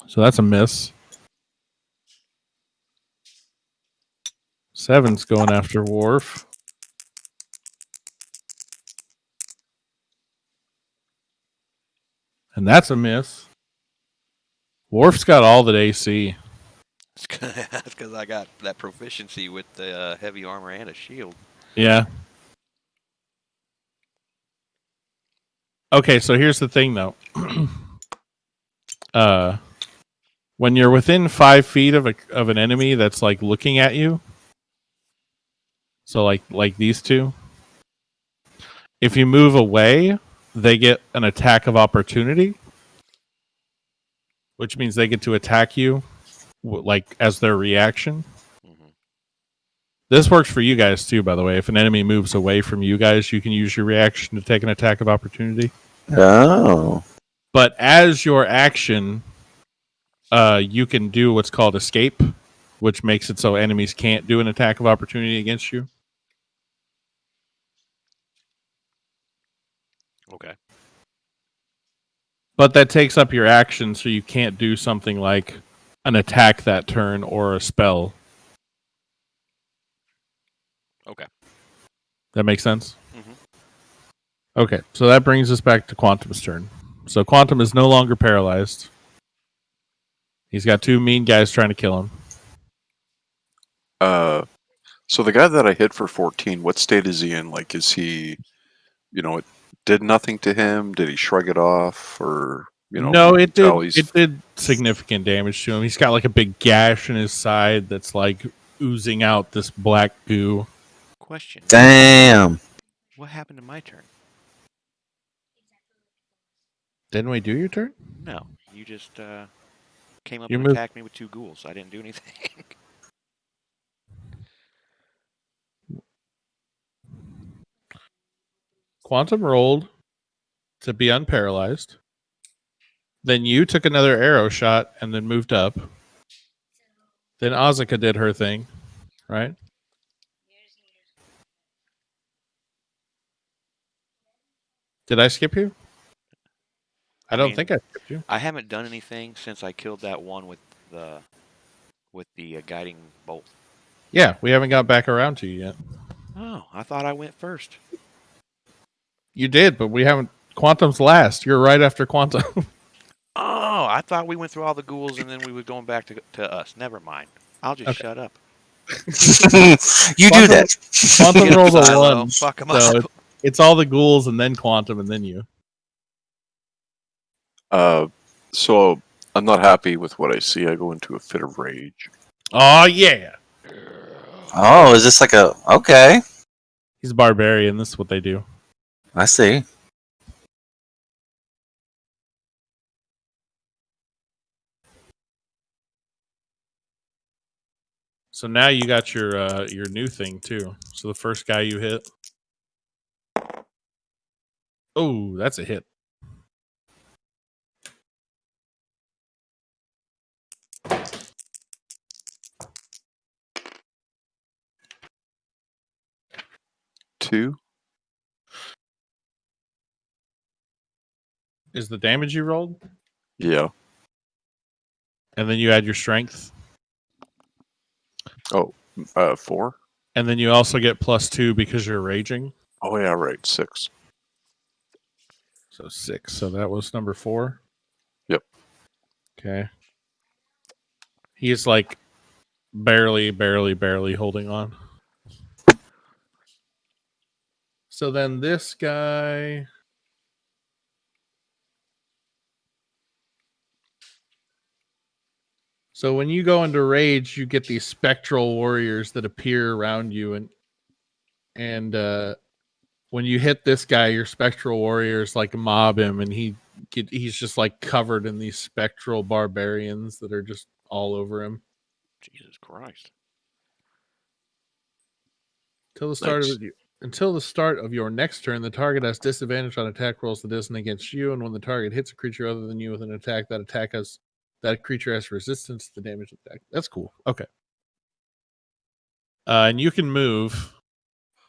So that's a miss. 7's going after Worf. And that's a miss. Worf's got all the AC. That's because I got that proficiency with the heavy armor and a shield. Yeah. Okay, so here's the thing, though. When you're within 5 feet of an enemy that's like looking at you, so like these two, if you move away, they get an attack of opportunity, which means they get to attack you, like as their reaction. Mm-hmm. This works for you guys too, by the way. If an enemy moves away from you guys, you can use your reaction to take an attack of opportunity. Oh. But as your action, you can do what's called escape, which makes it so enemies can't do an attack of opportunity against you. Okay. But that takes up your action, so you can't do something like an attack that turn or a spell. Okay. That makes sense? Mhm. Okay, so that brings us back to Quantum's turn. So Quantum is no longer paralyzed. He's got two mean guys trying to kill him. So the guy that I hit for 14, what state is he in? Like, is he, it did nothing to him? Did he shrug it off? Or, No, you it can tell did. It did significant damage to him. He's got like a big gash in his side that's like oozing out this black goo. Question. Damn. What happened to my turn? Didn't we do your turn? No. You just came up You and moved- attacked me with 2 ghouls. I didn't do anything. Quantum rolled to be unparalyzed. Then you took another arrow shot and then moved up. Then Ozika did her thing, right? Did I skip you? I don't mean, think I skipped you. I haven't done anything since I killed that one with the guiding bolt. Yeah, we haven't got back around to you yet. Oh, I thought I went first. You did, but we haven't. Quantum's last. You're right after Quantum. Oh, I thought we went through all the ghouls and then we were going back to us. Never mind. I'll just Okay. shut up. You do that. Quantum Get 'em, rolled a Silo. 1. Fuck 'em So up. it's all the ghouls and then Quantum and then you. So I'm not happy with what I see. I go into a fit of rage. Oh, yeah. Oh, is this like a... Okay. He's a barbarian. This is what they do. I see. So now you got your new thing too. So the first guy you hit. Oh, that's a hit. Two. Is the damage you rolled? Yeah. And then you add your strength. Oh, 4. And then you also get +2 because you're raging. Oh yeah, right. 6. So 6. So that was number 4. Yep. Okay. He's like barely holding on. So then this guy. So when you go into rage, you get these spectral warriors that appear around you, and when you hit this guy, your spectral warriors like mob him, and he's just like covered in these spectral barbarians that are just all over him. Jesus Christ. Until the start of your next turn, the target has disadvantage on attack rolls that isn't against you, and when the target hits a creature other than you with an attack, that creature has resistance to the damage attack. That's cool. Okay. And you can move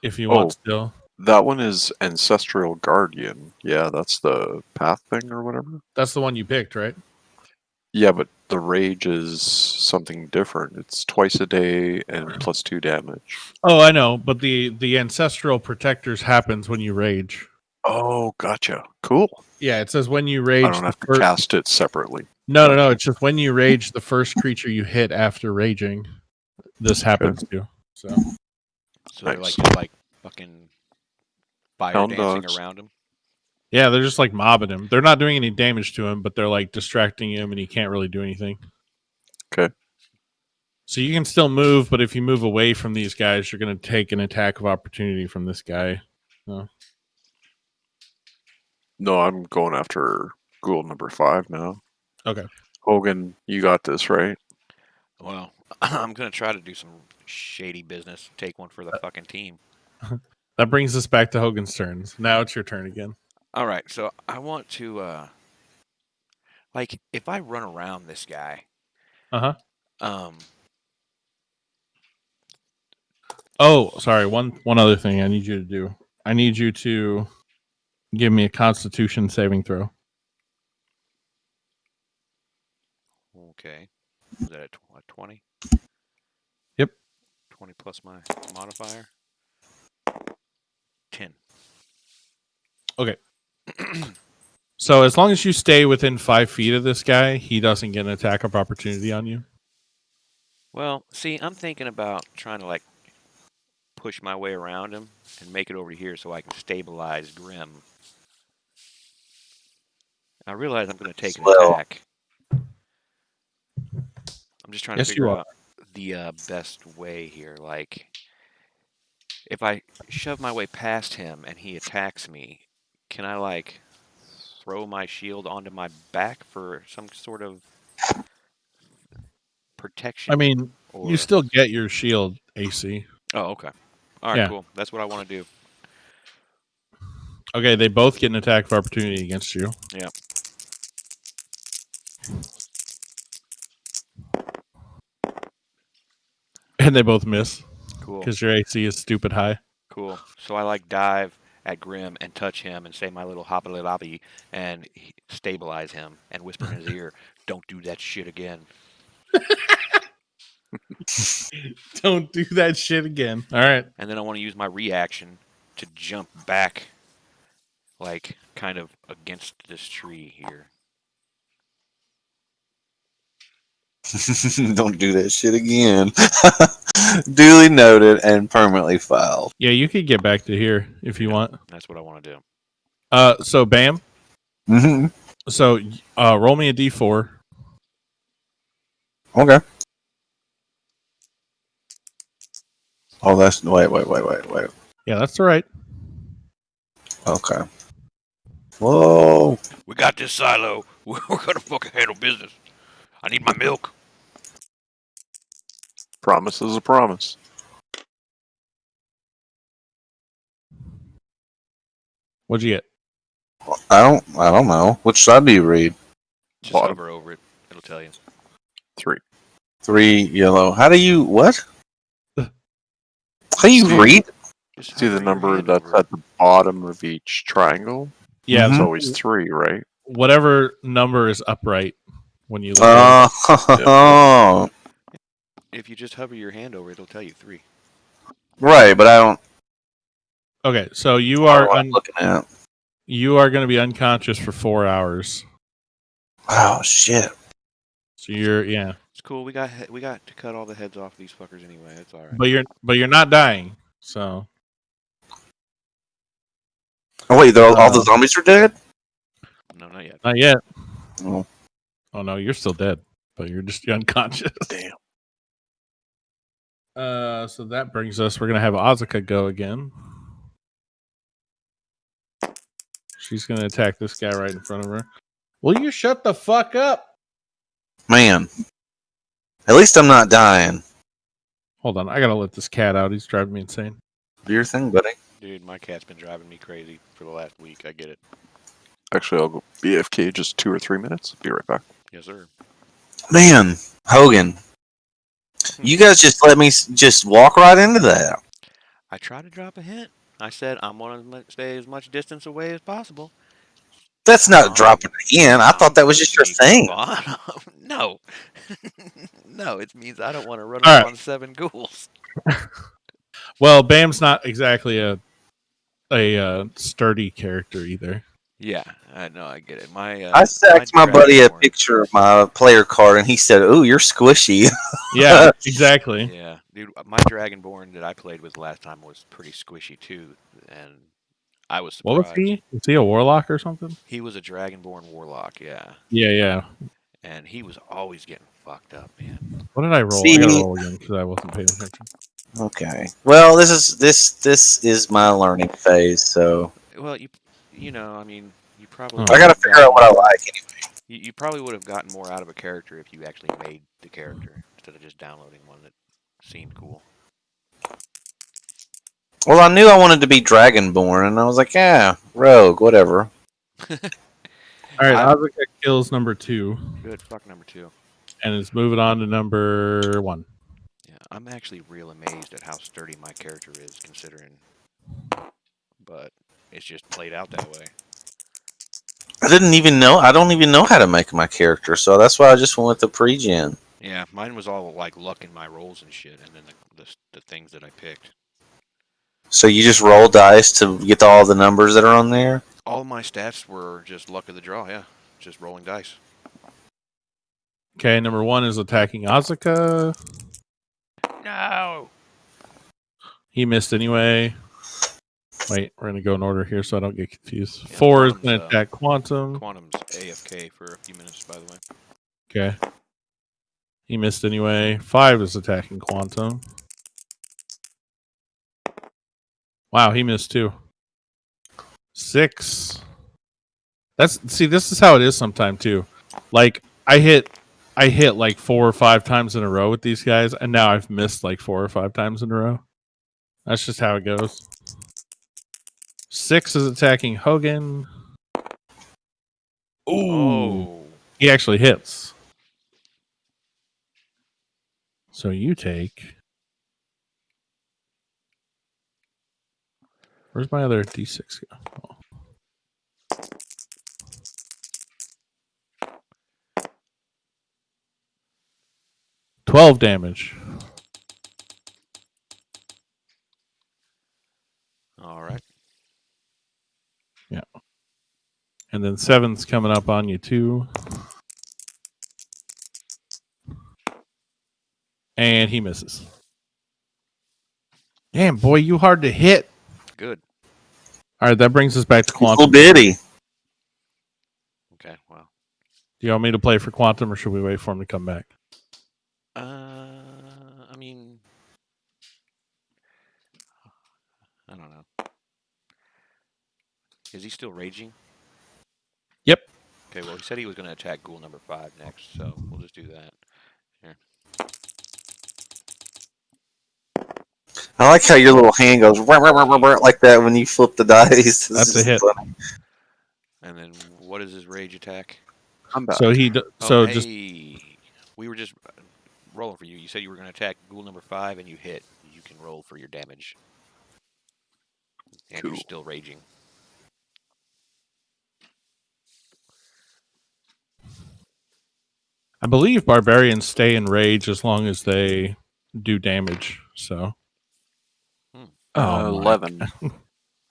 if you want still. That one is Ancestral Guardian. Yeah, that's the path thing or whatever. That's the one you picked, right? Yeah, but the rage is something different. It's twice a day and +2 damage. Oh, I know, but the ancestral protectors happens when you rage. Oh, gotcha. Cool. Yeah, it says when you rage. I don't have to cast it separately. No. It's just when you rage, the first creature you hit after raging, this happens to. So they're Nice. like fucking fire Hound dancing dogs. around him. yeah, they're just like mobbing him. They're not doing any damage to him, but they're like distracting him, and he can't really do anything. Okay. So you can still move, but if you move away from these guys, you're going to take an attack of opportunity from this guy. No, I'm going after ghoul number 5 now. Okay. Hogan, you got this, right? Well, I'm gonna try to do some shady business. Take one for the fucking team. That brings us back to Hogan's turns. Now it's your turn again. All right, so I want to like if I run around this guy. Uh-huh. Oh, sorry. One other thing I need you to do. I need you to give me a Constitution saving throw. Okay. Is that at 20? Yep. 20 plus my modifier. 10. Okay. So as long as you stay within 5 feet of this guy, he doesn't get an attack of opportunity on you. Well, see, I'm thinking about trying to like push my way around him and make it over here so I can stabilize Grim. I realize I'm going to take an Well- attack. I'm just trying to Yes, figure you are. out the best way here. Like, if I shove my way past him and he attacks me, can I like throw my shield onto my back for some sort of protection? I mean, or... you still get your shield AC. Oh, okay. All right, Yeah. cool. That's what I want to do. Okay, they both get an attack of opportunity against you. Yeah. And they both miss Cool. because your AC is stupid high. Cool. So I like dive at Grim and touch him and say my little hoppity lobby and stabilize him and whisper in his ear, "Don't do that shit again." Don't do that shit again. All right. And then I want to use my reaction to jump back, like kind of against this tree here. Don't do that shit again. Duly noted and permanently filed. Yeah, you could get back to here if you want. That's what I want to do. So Bam. Mm-hmm. So roll me a D4. Okay. Oh, that's wait. Yeah, that's all right. Okay. Whoa. We got this, Silo. We're gonna fucking handle business. I need my milk. Promise is a promise. What'd you get? I don't know. Which side do you read? Just Bottom. hover over it. It'll tell you. 3. 3 yellow. How do you what? How do you See- read? Just See the hover your number hand that's over it. at the bottom of each triangle? Yeah, Mhm. It's so always 3, right? whatever number is upright when you look at Oh, If you just hover your hand over it, it'll tell you 3. right, but I don't it. Okay, so you know are what I'm looking at. you are going to be unconscious for 4 hours. Oh shit. So yeah, It's cool. We got to cut all the heads off these fuckers anyway. It's all right. but you're not dying. So Oh wait, all the zombies are dead? No, not yet. not yet. Oh. Oh no, you're still dead, but you're just unconscious. Damn. So that brings us. We're gonna have Azuka go again. She's gonna attack this guy right in front of her. Will you shut the fuck up? Man. At least I'm not dying. Hold on, I gotta let this cat out. He's driving me insane. Do your thing, buddy. Dude, my cat's been driving me crazy for the last week. I get it. Actually, I'll go BFK just 2 or 3 minutes. Be right back. Yes, sir. Man, Hogan. You guys just let me just walk right into that. I tried to drop a hint. I said I'm going to stay as much distance away as possible. That's not dropping it in. I thought that was just your thing. No. No, it means I don't want to run All up right. on 7 ghouls. Well, Bam's not exactly a sturdy character either. Yeah, I know. I get it. I stacked my buddy a Dragonborn- picture of my player card, and he said, "Ooh, you're squishy." Yeah, exactly. Yeah, dude, my Dragonborn that I played with last time was pretty squishy too, and I was What surprised. was he? Was he a warlock or something? He was a Dragonborn warlock, yeah, Yeah. and he was always getting fucked up, man. What did I roll? See- I gotta roll again because I wasn't paying attention. Okay. Well, this is my learning phase, so Well, you know, I mean, you probably Oh. I got to figure out what I like. You probably would have gotten more out of a character if you actually made the character instead of just downloading one that seemed cool. Well, I knew I wanted to be Dragonborn, and I was like, yeah, rogue, whatever. All right, I- Azuka kills number 2 Good, fuck number 2. and is moving on to number 1. Yeah, I'm actually real amazed at how sturdy my character is, considering. But it's just played out that way. I didn't even know. I don't even know how to make my character, so that's why I just went with the pre-gen. Yeah, mine was all like luck in my rolls and shit, and then the things that I picked. So you just roll dice to get all the numbers that are on there. All my stats were just luck of the draw. Yeah, just rolling dice. Okay, number 1 is attacking Asuka. No. He missed anyway. Wait, we're gonna go in order here so I don't get confused. Yeah, 4 is Quantum's, gonna attack Quantum. Quantum's AFK for a few minutes, by the way. Okay. He missed anyway. 5 is attacking Quantum. Wow, he missed too. 6. This is how it is sometimes too. Like I hit like 4 or 5 times in a row with these guys, and now I've missed like 4 or 5 times in a row. That's just how it goes. 6 is attacking Hogan. Ooh. Oh. He actually hits. So you take. Where's my other D6 go? Oh. $12 damage. All right. Yeah. And then 7's coming up on you too. And he misses. Damn, boy, you hard to hit. Good. All right, that brings us back to Little Quantum. bitty. Okay. Well. Do you want me to play for Quantum, or should we wait for him to come back? I mean, I don't know. Is he still raging? Yep. Okay. Well, he said he was going to attack ghoul number 5 next, so we'll just do that. Here. I like how your little hand goes "Rah, rah, rah, rah, rah," like that when you flip the dice. It's That's a just hit. funny. And then what is his rage attack? I'm back. So Oh, just hey. We were just rolling for you. You said you were going to attack ghoul number 5, and you hit. You can roll for your damage. And you're Cool. still raging. I believe barbarians stay in rage as long as they do damage. So, my 11.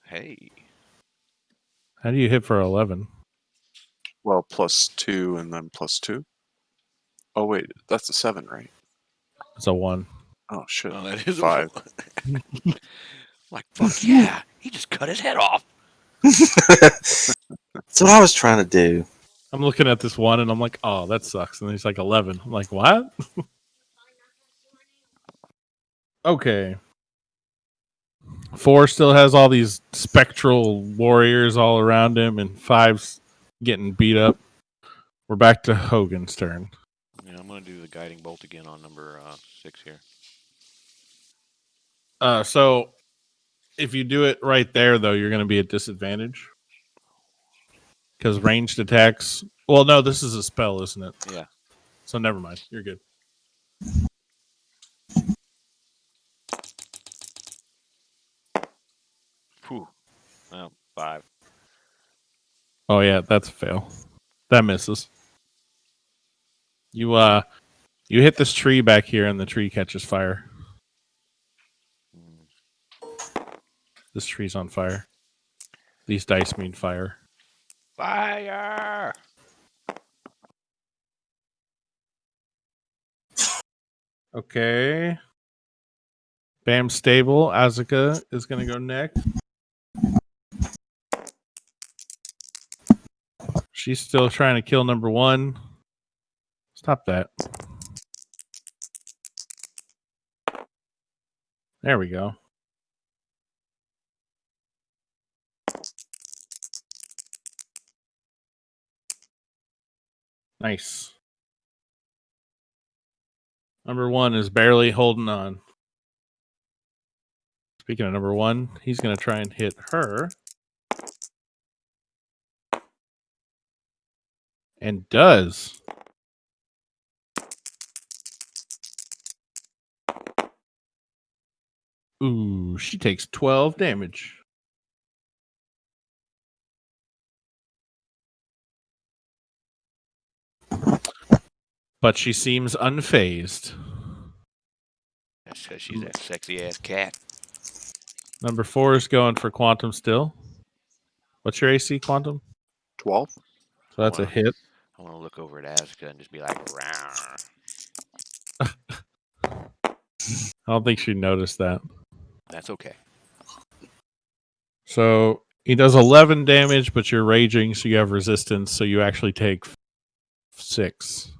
Hey. how do you hit for 11? Well, +2 and then +2. Oh wait, that's a 7, right? It's a 1. Oh shit. Oh, that is 5. Like, fuck yeah. He just cut his head off. That's what I was trying to do. I'm looking at this 1 and I'm like, oh, that sucks. And he's like 11. I'm like, what? Okay. 4 still has all these spectral warriors all around him, and 5's getting beat up. We're back to Hogan's turn. Yeah, I'm going to do the guiding bolt again on number 6 here. So if you do it right there, though, you're going to be at disadvantage. Because ranged attacks... Well, no, this is a spell, isn't it? Yeah. So never mind. You're good. Whew. Well, 5. Oh, yeah, that's a fail. That misses. You hit this tree back here, and the tree catches fire. This tree's on fire. These dice mean fire. Fire! Okay. Bam stable. Asuka is going to go next. She's still trying to kill number 1. Stop that. There we go. Nice. Number 1 is barely holding on. Speaking of number 1, he's going to try and hit her. And does. Ooh, she takes 12 damage. but she seems unfazed. That's because she's that sexy ass cat. Number 4 is going for Quantum still. What's your AC, Quantum? 12. So that's a Wow. hit. I want to look over at Asuka and just be like, "Rawr." I don't think she noticed that. That's okay. So he does 11 damage, but you're raging, so you have resistance, so you actually take 6.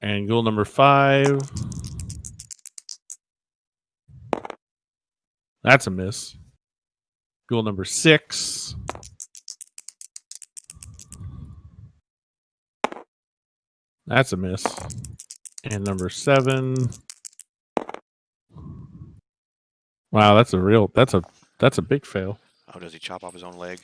And ghoul number 5. That's a miss. Ghoul number 6. That's a miss. And number 7. Wow, that's a big fail. Oh, does he chop off his own leg?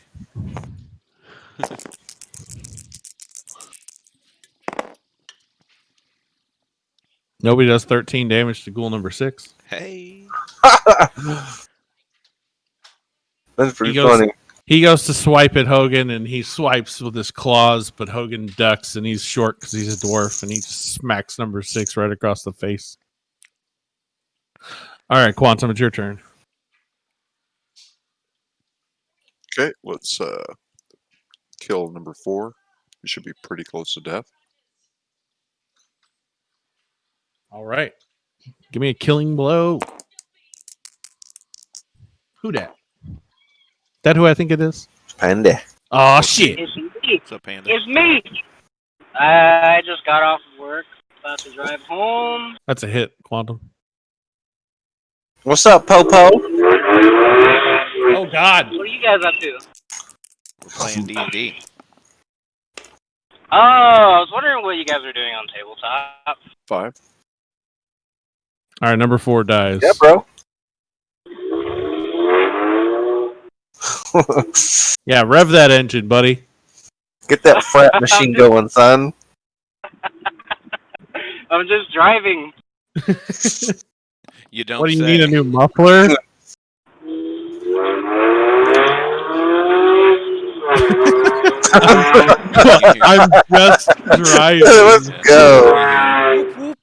Nobody does 13 damage to ghoul number 6. Hey. That's pretty He goes- funny. He goes to swipe at Hogan, and he swipes with his claws, but Hogan ducks, and he's short because he's a dwarf, and he just smacks number 6 right across the face. All right, Quantum, it's your turn. Okay, let's kill number 4. He should be pretty close to death. All right. Give me a killing blow. Who dat? That who I think it is? Panda. Oh, shit. It's me. What's up, Panda? It's me. I just got off of work, about to drive home. That's a hit, Quantum. What's up, Popo? Oh, God. What are you guys up to? We're playing D&D. Oh, I was wondering what you guys are doing on tabletop. 5. All right, number 4 dies. Yeah, bro. Yeah, rev that engine, buddy. Get that frat machine going, son. I'm just driving. You don't What do you say. need, a new muffler? I'm just driving. Let's go.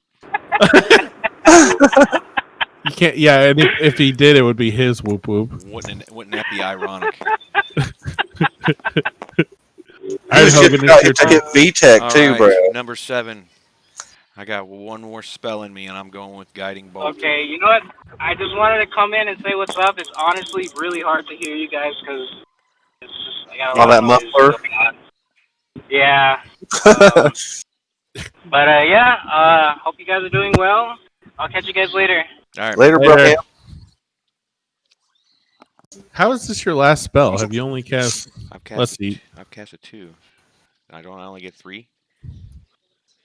You can't. Yeah, and if he did, it would be his whoop whoop. Wouldn't that be ironic? All right, Hogan, it's your I turn. get VTech All too, right, bro. number 7. I got one more spell in me, and I'm going with Guiding Bolt. Okay, you know what? I just wanted to come in and say what's up. It's honestly really hard to hear you guys because it's just I got a All lot that of noise muffler? going on. Yeah. But hope you guys are doing well. I'll catch you guys later. All right. Later, bro. Later. How is this your last spell? Have you only cast? Let's see. I've casted 2. I only get 3.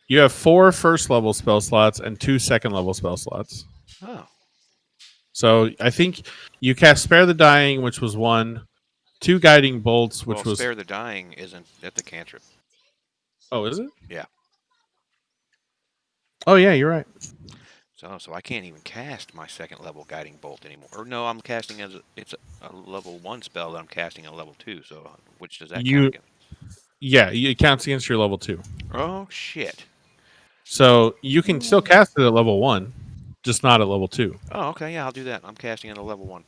You have 4 first level spell slots and 2 second level spell slots. Oh. So I think you cast Spare the Dying, which was 1, 2 Guiding Bolts, which Well, was. Spare the Dying isn't at the cantrip. Oh, is it? Yeah. Oh yeah, you're right. So I can't even cast my second level Guiding Bolt anymore. Or no, I'm casting it's a level 1 spell that I'm casting at level 2. So which does that count again? Yeah, it counts against your level 2. Oh shit. So you can still cast it at level 1, just not at level 2. Oh, okay, yeah, I'll do that. I'm casting at a level 1.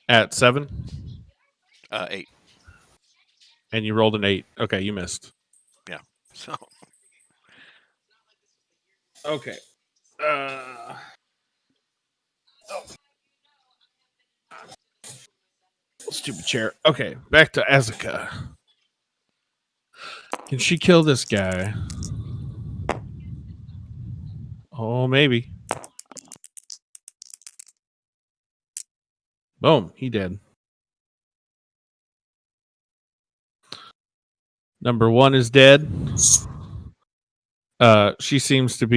At 7, 8. and you rolled an 8. Okay, you missed. So Okay. Stupid chair. Okay, back to Asuka. Can she kill this guy? Oh, maybe. Boom, he did. Number 1 is dead. She seems to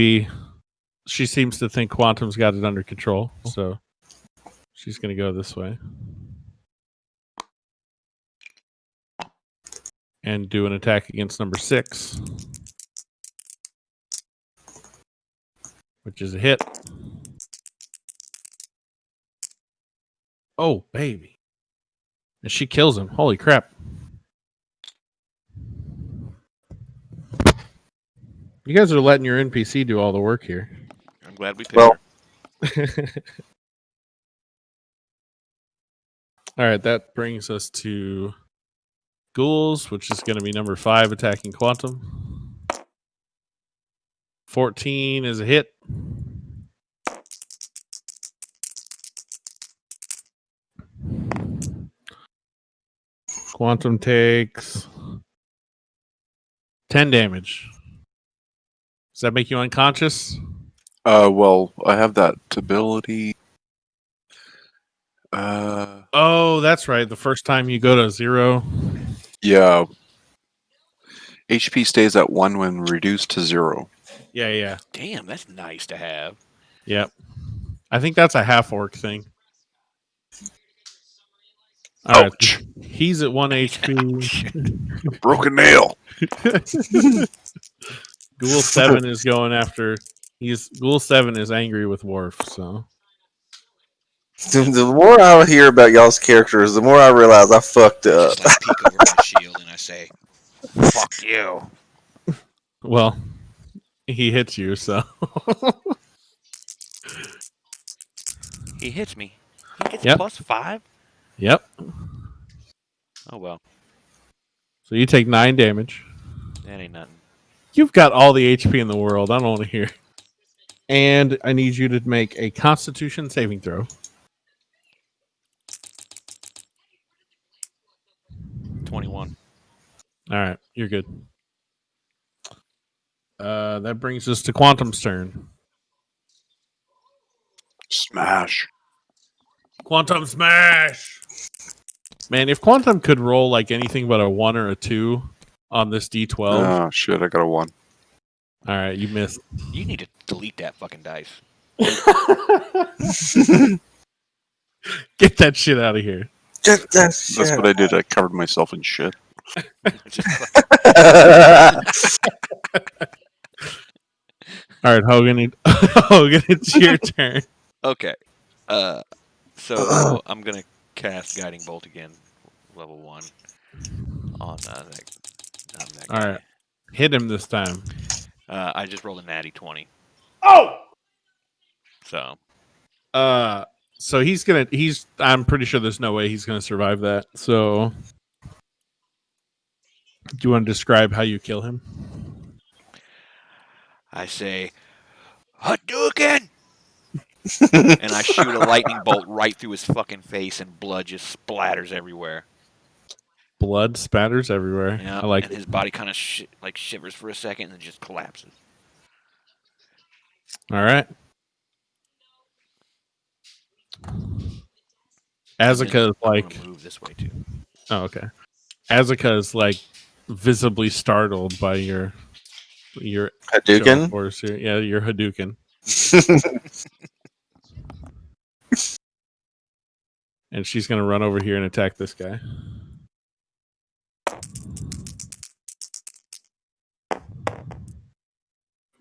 think Quantum's got it under control, so she's gonna go this way. And do an attack against number 6. Which is a hit. Oh, baby. And she kills him. Holy crap. You guys are letting your NPC do all the work here. I'm glad we picked Well- her. All right, that brings us to ghouls, which is going to be number 5, attacking Quantum. 14 is a hit. Quantum takes 10 damage. Does that make you unconscious? Well, I have that ability. Oh, that's right. The first time you go to 0. Yeah. HP stays at 1 when reduced to 0. Yeah. Damn, that's nice to have. Yep. I think that's a half orc thing. All right. Ouch! He's at 1 HP. Broken nail. Ghoul 7 is going after. Ghoul 7 is angry with Worf, so. The more I hear about y'all's characters, the more I realize I fucked up. Just like peek over my shield and I say, "Fuck you." Well, he hits you, so. He hits me. He gets Yep. +5. Yep. Oh well, So you take 9 damage. that ain't nothing. You've got all the HP in the world. I don't want to hear. And I need you to make a Constitution saving throw. 21. All right, you're good. That brings us to Quantum's turn. Smash. Quantum smash! Man, if Quantum could roll like anything but a 1 or a 2 on this D12. Oh, shit, I got a 1. All right, you missed. You need to delete that fucking dice. Get that shit out of here. Get that That's shit. what I did. I covered myself in shit. Just All right, Hogan. Hogan, it's your turn. okay. So I'm gonna cast Guiding Bolt again, level 1 on that All guy. right, hit him this time. I just rolled a natty 20. Oh! So So I'm pretty sure there's no way he's gonna survive that. So do you want to describe how you kill him? I say, Hadouken! And I shoot a lightning bolt right through his fucking face, and blood just splatters everywhere. Blood spatters everywhere. Yeah, I like and it. his body kind of shivers for a second, and then just collapses. All right. Azaka is I wanna like, move this way too. oh, okay. Azaka is like visibly startled by your Hadouken? force here. Yeah, your Hadouken. And she's gonna run over here and attack this guy.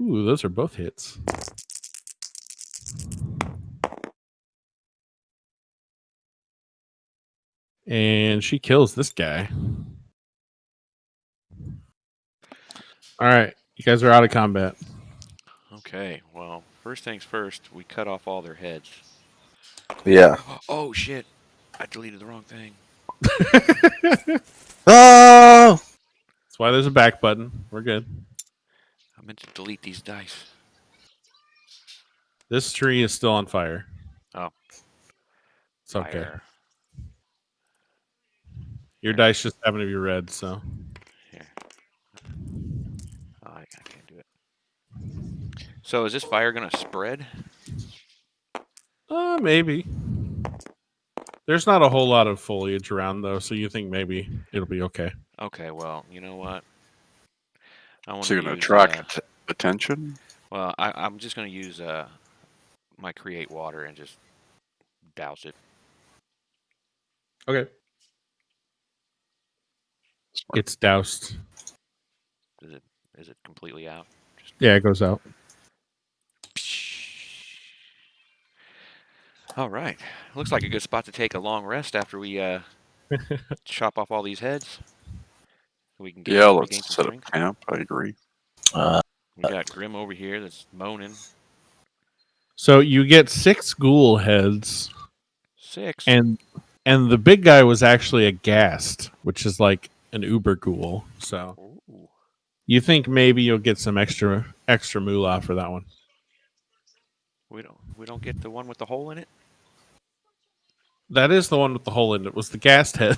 Ooh, those are both hits. And she kills this guy. All right, you guys are out of combat. Okay, well, first things first, we cut off all their heads. Yeah. Oh shit! I deleted the wrong thing. Oh! That's why there's a back button. We're good. I meant to delete these dice. This tree is still on fire. Oh. It's okay. Fire. Your dice just happen to be red, so. Here. Oh, I can't do it. So is this fire gonna spread? Maybe. There's not a whole lot of foliage around, though, so you think maybe it'll be okay. Okay, well, you know what? I want So to you're going to use, attract attention? well, I'm just going to use my create water and just douse it. Okay. Smart. It's doused. Is it completely out? Just Yeah, it goes out. all right. Looks like a good spot to take a long rest after we chop off all these heads so we can Yeah, regain let's some set up strength. camp. I agree. We got Grim over here that's moaning. So you get 6 ghoul heads, 6. and the big guy was actually a ghast, which is like an uber ghoul. So Ooh. you think maybe you'll get some extra moolah for that one? We don't get the one with the hole in it. That is the one with the hole in it. Was the ghast head?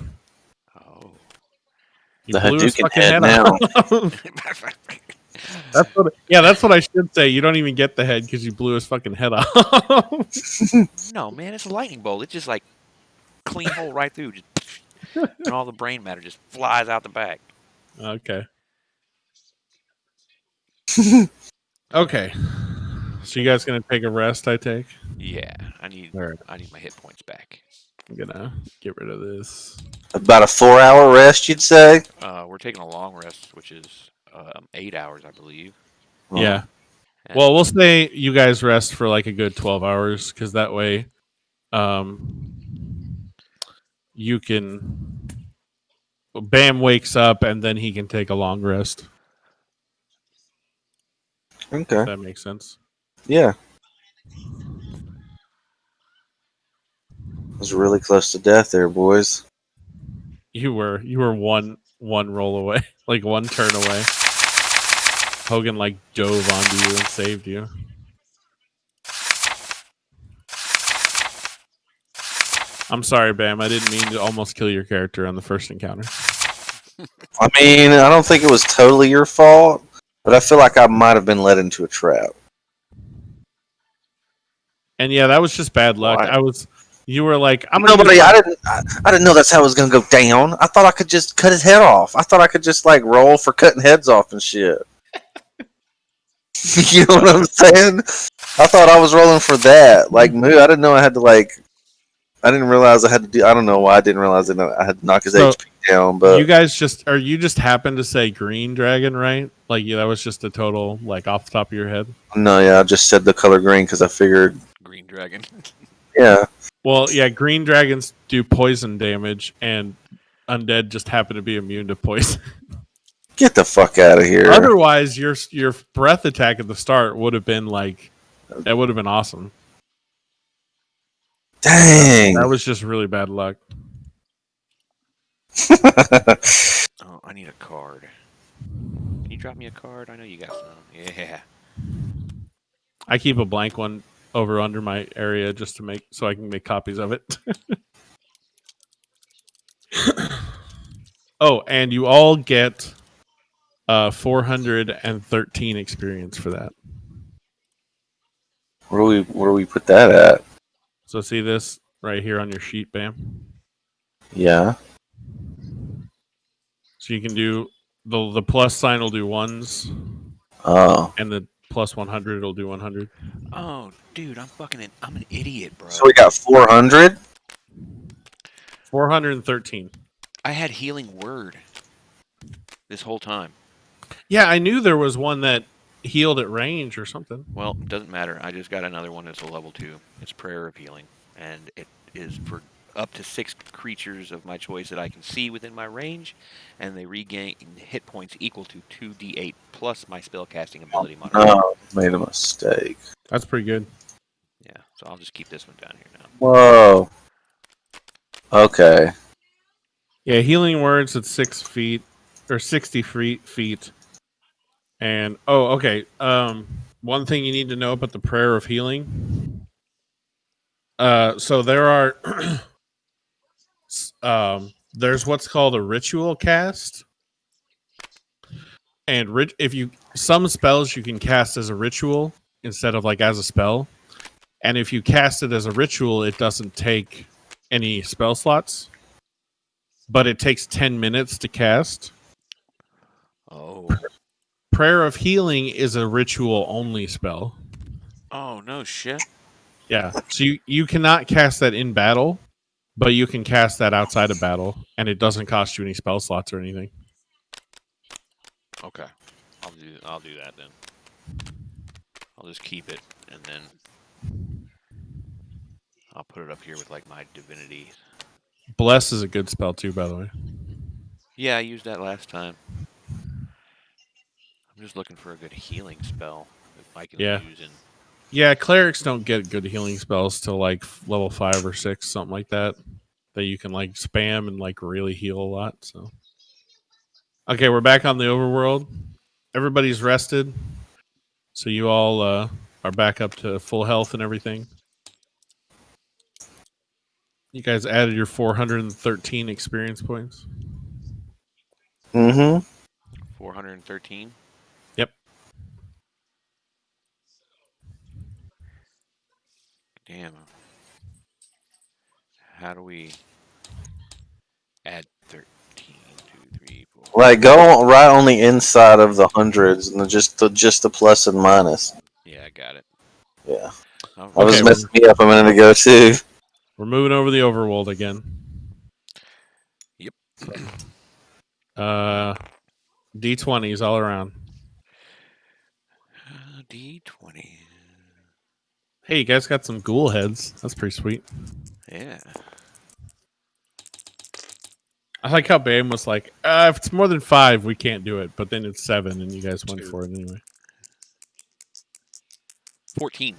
Oh. You The blew his Hadouken fucking head head now. off. That's what I should say. You don't even get the head because you blew his fucking head off. No, man, it's a lightning bolt. It's just like clean hole right through, just, and all the brain matter just flies out the back. Okay. Okay. So you guys gonna take a rest? I take. Yeah, I need Alright. my hit points back. I'm gonna get rid of this. About a 4-hour rest, you'd say? We're taking a long rest, which is 8 hours, I believe. Yeah. And Well, we'll say you guys rest for like a good 12 hours because that way, you can. Bam wakes up and then he can take a long rest. Okay. If that makes sense. Yeah. I was really close to death there, boys. You were one roll away, like one turn away. Hogan like dove onto you and saved you. I'm sorry, Bam. I didn't mean to almost kill your character on the first encounter. I mean, I don't think it was totally your fault, but I feel like I might have been led into a trap. And yeah, that was just bad luck. Why? You were like, I'm gonna Nobody, use my- I didn't know that's how it was gonna go down. I thought I could just cut his head off. I thought I could just like roll for cutting heads off and shit. You know what I'm saying? I thought I was rolling for that. Like Moo, I didn't know I had to like. I didn't realize I had to do. I don't know why I didn't realize that I had to knock his So, HP down. But you guys just happened to say green dragon, right? Like, yeah, that was just a total like off the top of your head. no, yeah, I just said the color green because I figured. Green Dragon. Yeah, Well, yeah, green dragons do poison damage, and undead just happen to be immune to poison. get the fuck out of here. Otherwise, your breath attack at the start would have been like that would have been awesome. Dang. That was just really bad luck. Oh, I need a card. Can you drop me a card? I know you got some. Yeah. I keep a blank one over under my area just to make so I can make copies of it. Oh, and you all get 413 experience for that. Where do we put that at? So see this right here on your sheet, Bam. Yeah. So you can do the plus sign will do ones, Oh. and the plus 100 will do 100. Oh, dude, I'm an idiot, bro. So we got 400. 413. I had healing word this whole time. Yeah, I knew there was one that healed at range or something. Well, doesn't matter. I just got another one that's a level 2. It's Prayer of Healing, and it is for up to 6 creatures of my choice that I can see within my range, and they regain hit points equal to 2d8 plus my spellcasting ability modifier. Oh, made a mistake. That's pretty good. Yeah, so I'll just keep this one down here now. Whoa. Okay. Yeah, healing words at 6 feet or 60 feet. And okay. One thing you need to know about the prayer of healing. So there are there's what's called a ritual cast. And some spells you can cast as a ritual instead of like as a spell. And if you cast it as a ritual, it doesn't take any spell slots. But it takes 10 minutes to cast. Oh. Prayer of Healing is a ritual only spell. Oh, no shit. Yeah. So you cannot cast that in battle, but you can cast that outside of battle, and it doesn't cost you any spell slots or anything. Okay. I'll do that then. I'll just keep it, and then I'll put it up here with like my divinity Bless is a good spell too, by the way. Yeah, I used that last time. I'm just looking for a good healing spell that I can Yeah. use. And Yeah, clerics don't get good healing spells till like level 5 or 6, something like that. That you can like spam and like really heal a lot. So, okay, we're back on the overworld. Everybody's rested, so you all are back up to full health and everything. You guys added your 413 experience points. Mm-hmm. 413. Yep. Damn. How do we add 13? 2, 3, 4. Like go right on the inside of the hundreds and just the plus and minus. Yeah, I got it. Yeah, All I was Okay, messing me up a minute ago too. We're moving over the overworld again. Yep. D20s all around. D20. Hey, you guys got some ghoul heads. That's pretty sweet. Yeah. I like how Bam was like, if it's more than 5, we can't do it. But then it's 7, and you guys went 2. for it anyway. 14.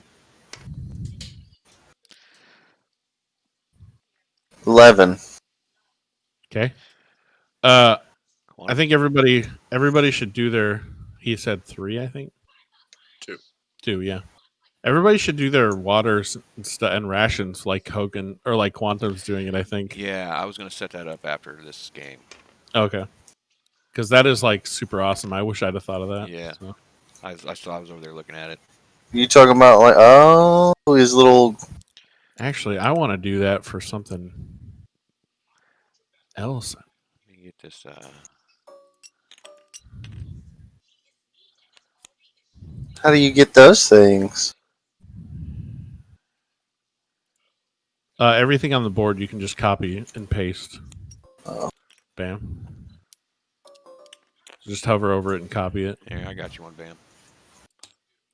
11. Okay. Come on. I think everybody should do their. He said 3. I think 2. 2. Yeah. Everybody should do their waters and rations like Hogan or like Quantum's doing it. I think. Yeah, I was going to set that up after this game. Okay. Because that is like super awesome. I wish I'd have thought of that. Yeah. So. I was over there looking at it. You talking about like his little? Actually, I want to do that for something else. Let me get this. How do you get those things? Everything on the board you can just copy and paste. Oh. Bam. Just hover over it and copy it. Here, I got you one, Bam.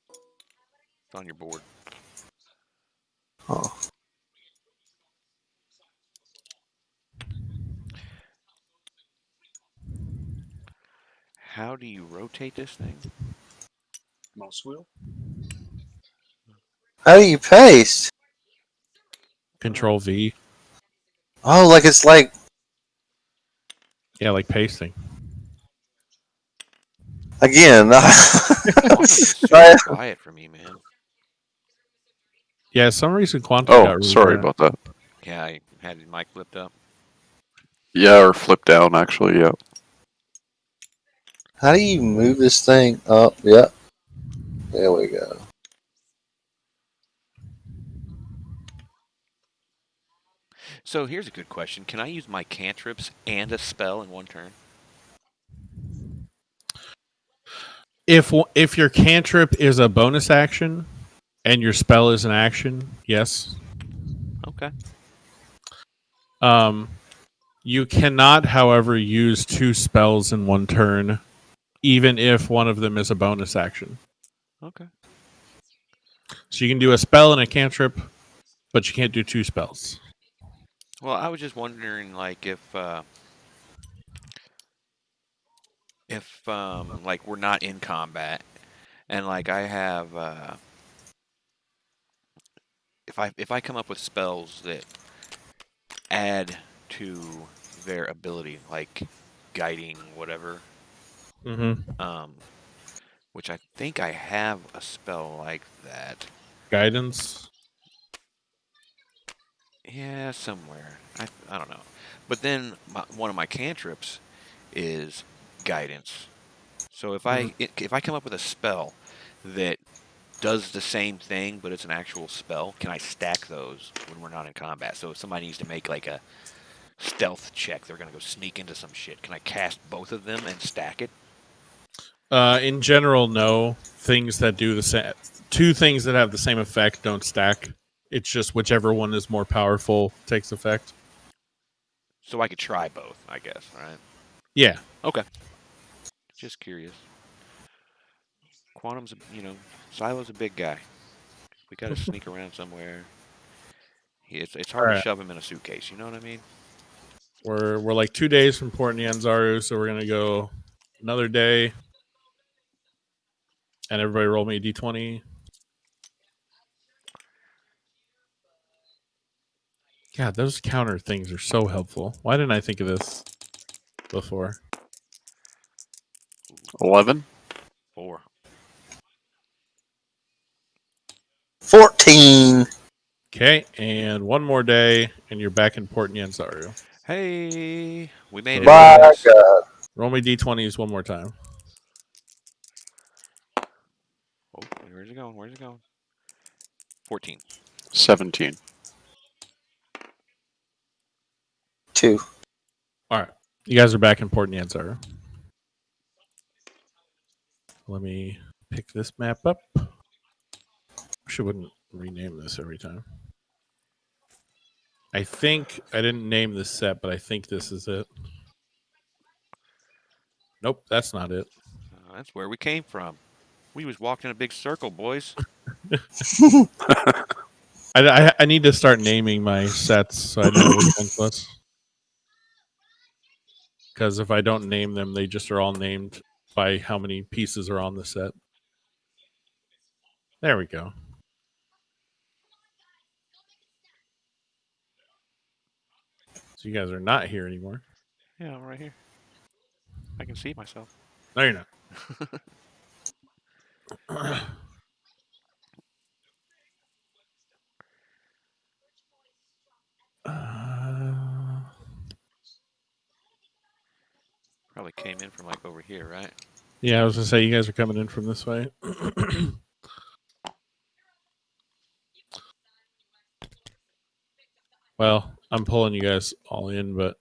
It's on your board. Oh. How do you rotate this thing? Mouse wheel? How do you paste? Control V. Oh, like it's like Yeah, like pasting. again. Quantum is super Right. quiet for me, man. Yeah, some reason Quantum got Oh, really sorry quiet. about that. Yeah, I had his mic flipped up. Yeah, or flip down, actually, yeah. How do you move this thing up? Yep. There we go. So here's a good question. Can I use my cantrips and a spell in one turn? If your cantrip is a bonus action and your spell is an action, yes. Okay. You cannot, however, use 2 spells in one turn, even if one of them is a bonus action. Okay. So you can do a spell and a cantrip, but you can't do 2 spells. Well, I was just wondering, like, if like we're not in combat, and like I have, if I come up with spells that add to their ability, like guiding, whatever, Mm-hmm. which I think I have a spell like that. Guidance. Yeah, somewhere. I don't know. But then one of my cantrips is guidance. So if if I come up with a spell that does the same thing, but it's an actual spell, can I stack those when we're not in combat? So if somebody needs to make like a stealth check, they're gonna go sneak into some shit. Can I cast both of them and stack it? In general, no. Things that do the same, 2 things that have the same effect don't stack. It's just whichever one is more powerful takes effect. So I could try both, I guess, right? Yeah. Okay. Just curious. Quantum's, Silo's a big guy. We gotta sneak around somewhere. It's hard to Alright. shove him in a suitcase, you know what I mean? We're like 2 days from Port Nyanzaru, so we're gonna go another day. And everybody roll me a d20. God, those counter things are so helpful. Why didn't I think of this before? 11. 4. 14. Okay, and one more day, and you're back in Port Nyanzaru. Hey, we made it, By boys. God. Roll me d20s one more time. Oh, where's it going? Where's it going? 14. 17. 2. All right, you guys are back in Port Nyanzaru. Let me pick this map up. Wish I wouldn't rename this every time. I think I didn't name this set, but I think this is it. Nope, that's not it. That's where we came from. We was walking in a big circle, boys. I need to start naming my sets so I know which one's what. Because if I don't name them, they just are all named by how many pieces are on the set. There we go. So you guys are not here anymore. Yeah, I'm right here. I can see myself. No, you're not. Probably came in from like over here, right? Yeah, I was gonna say you guys are coming in from this way. Well, I'm pulling you guys all in, but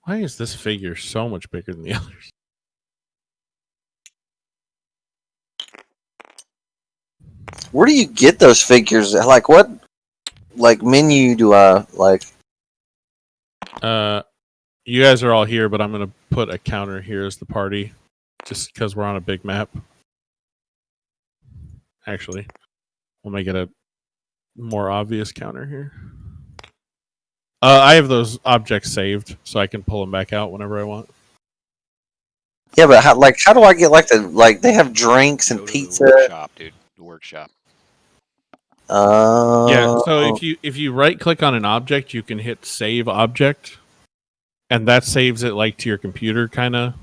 why is this figure so much bigger than the others? Where do you get those figures? Like, what menu do I like? You guys are all here, but I'm gonna put a counter here as the party, just because we're on a big map. Actually, we'll make it a more obvious counter here. I have those objects saved, so I can pull them back out whenever I want. Yeah, but how do I get they have drinks and Go to pizza? The workshop, dude. The workshop. Yeah, so if you right click on an object, you can hit save object, and that saves it like to your computer, kind of.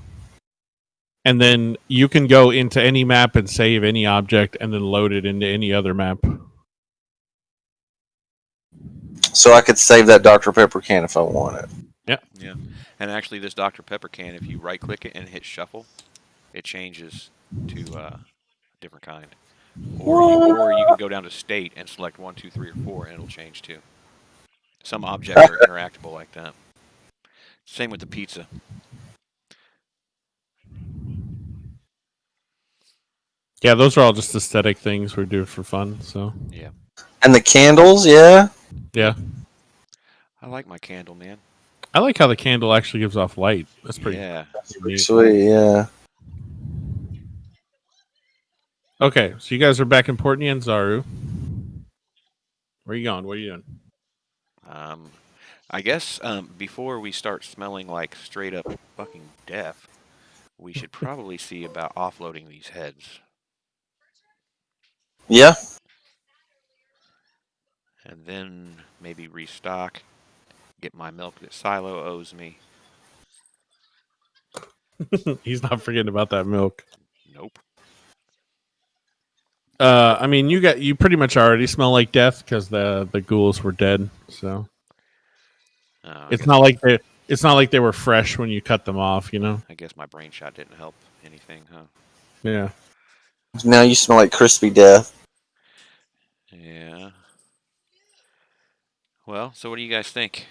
And then you can go into any map and save any object, and then load it into any other map. So I could save that Dr. Pepper can if I want it. Yeah. And actually, this Dr. Pepper can, if you right click it and hit shuffle, it changes to a different kind. Or you can go down to state and select 1, 2, 3, or 4, and it'll change too. Some objects are interactable like that. Same with the pizza. Yeah, those are all just aesthetic things we're doing for fun. So Yeah. And the candles, yeah. yeah, I like my candle, man. I like how the candle actually gives off light. That's pretty Yeah. neat. Sweet, yeah. Okay, so you guys are back in Port Nyanzaru. Where are you going? What are you doing? I guess before we start smelling like straight up fucking death, we should probably see about offloading these heads. Yeah. And then maybe restock, get my milk that Silo owes me. He's not forgetting about that milk. Nope. I mean, you pretty much already smell like death because the ghouls were dead. So it's not like they were fresh when you cut them off. You know. I guess my brain shot didn't help anything, huh? Yeah. Now you smell like crispy death. Yeah. Well, so what do you guys think?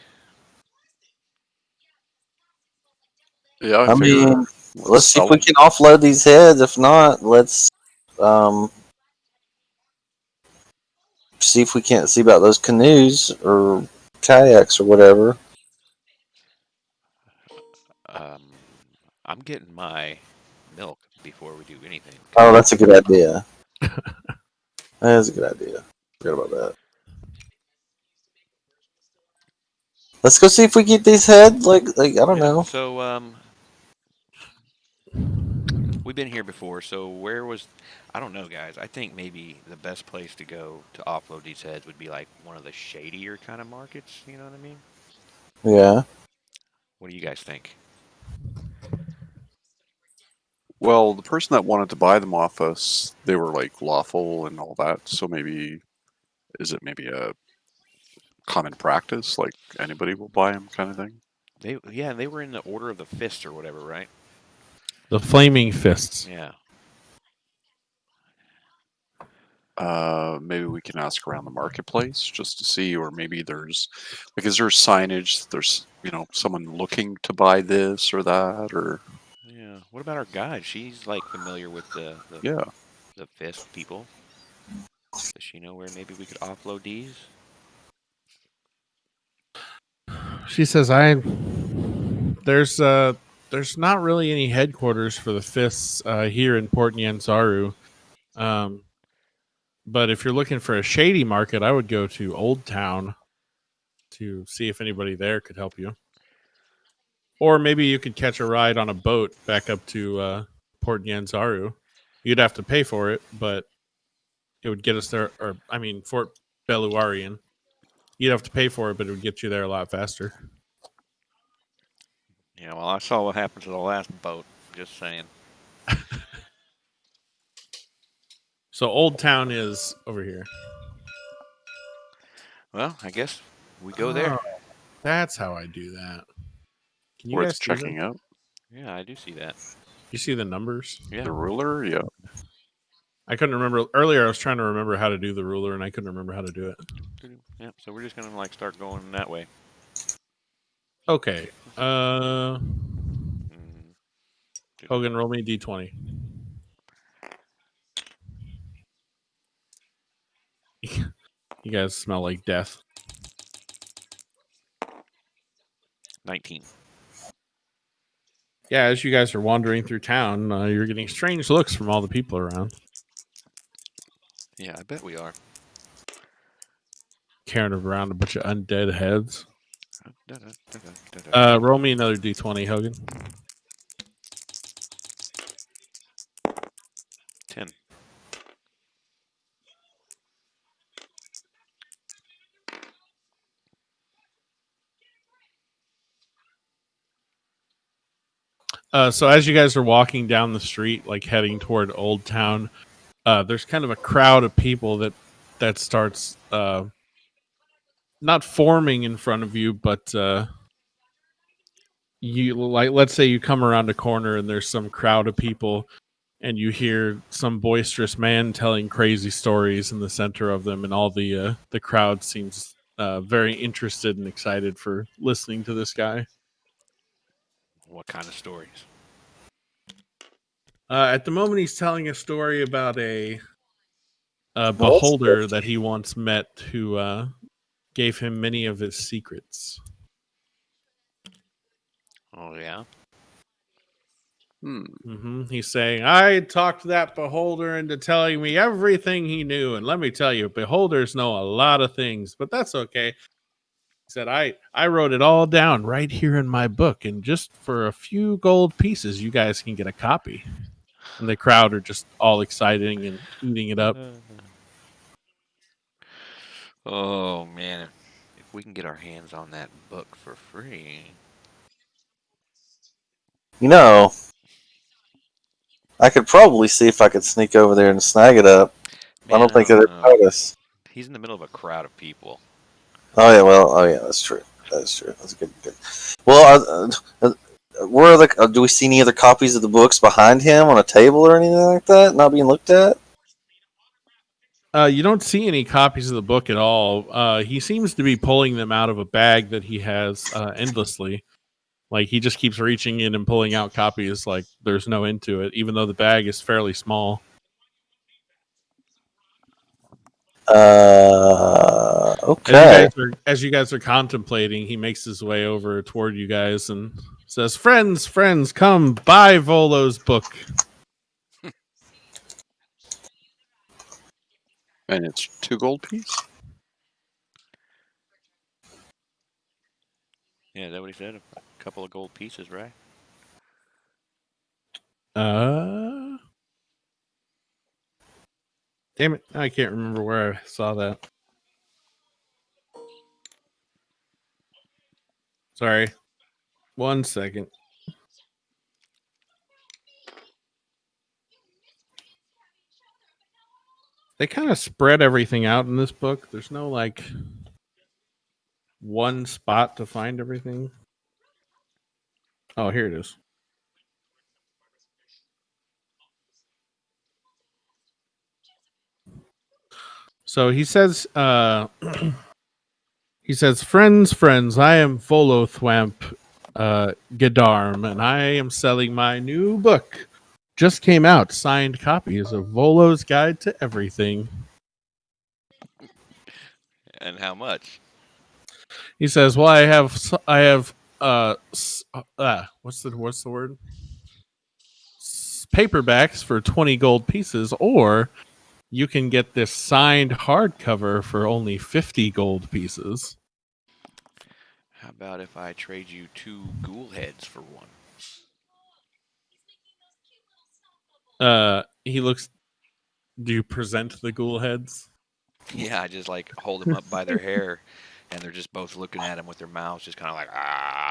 Yeah, I figure mean, let's see if sell we them. can offload these heads. If not, let's see if we can't see about those canoes or kayaks or whatever. I'm getting my milk before we do anything. Oh, that's a good idea. That is a good idea. Forgot about that. Let's go see if we get these heads. Like I don't know. So we've been here before. So where was? I don't know, guys. I think maybe the best place to go to offload these heads would be like one of the shadier kind of markets. You know what I mean? Yeah. What do you guys think? Well, the person that wanted to buy them off us, they were like lawful and all that. So maybe, is it maybe a common practice, like anybody will buy them, kind of thing? They were in the Order of the Fist or whatever, right? The Flaming Fists. Yeah. Maybe we can ask around the marketplace just to see, or maybe there's, like, is there signage? There's, someone looking to buy this or that, or Yeah. What about our guide? She's like familiar with yeah. the Fist people. Does she know where maybe we could offload these? She says, there's not really any headquarters for the Fists here in Port Nyanzaru. But if you're looking for a shady market, I would go to Old Town to see if anybody there could help you. Or maybe you could catch a ride on a boat back up to Port Nyanzaru. You'd have to pay for it, but it would get us there. Or, I mean, Fort Beluarian. You'd have to pay for it, but it would get you there a lot faster. Yeah. Well, I saw what happened to the last boat. Just saying. So Old Town is over here. Well, I guess we go there. Oh, that's how I do that. Can you Worth guys see checking them? out. Yeah, I do see that. You see the numbers? Yeah. The ruler, yeah. I couldn't remember earlier. I was trying to remember how to do the ruler, and I couldn't remember how to do it. Yeah. So we're just gonna like start going that way. Okay. Mm, Hogan, roll me a d20. You guys smell like death. 19. Yeah, as you guys are wandering through town, you're getting strange looks from all the people around. Yeah, I bet we are. Carrying around a bunch of undead heads. Da-da-da-da-da-da. Roll me another d20, Hogan. 10. So as you guys are walking down the street, like heading toward Old Town, there's kind of a crowd of people that starts not forming in front of you, but you like, let's say you come around a corner and there's some crowd of people, and you hear some boisterous man telling crazy stories in the center of them, and all the crowd seems very interested and excited for listening to this guy. What kind of stories? At the moment, he's telling a story about a beholder that he once met who gave him many of his secrets. Oh, yeah? He's saying, I talked that beholder into telling me everything he knew. And let me tell you, beholders know a lot of things, but that's okay. He said, I wrote it all down right here in my book. And just for a few gold pieces, you guys can get a copy. And the crowd are just all excited and eating it up. Oh, man. If we can get our hands on that book for free. You know, I could probably see if I could sneak over there and snag it up. Man, I don't think don't they'd know. notice. He's in the middle of a crowd of people. Oh yeah, that's true. That's true. That's good. Well, where are the? Do we see any other copies of the books behind him on a table or anything like that, not being looked at? You don't see any copies of the book at all. He seems to be pulling them out of a bag that he has endlessly. Like he just keeps reaching in and pulling out copies like there's no end to it, even though the bag is fairly small. Okay. As you guys are contemplating, he makes his way over toward you guys and says, friends, come buy Volo's book. And it's 2 gold piece? what he said? A couple of gold pieces, right? Damn it! I can't remember where I saw that. Sorry. 1 second. They kind of spread everything out in this book. There's no like one spot to find everything. Oh, here it is. So he says, friends, I am Volothwamp Gedarm, and I am selling my new book. Just came out, signed copies of Volo's Guide to Everything. And how much? He says, well, I have what's the word? Paperbacks for 20 gold pieces, or you can get this signed hardcover for only 50 gold pieces. How about if I trade you 2 ghoul heads for 1? He looks. Do you present the ghoul heads? Yeah, I just like hold them up by their hair, and they're just both looking at him with their mouths just kind of like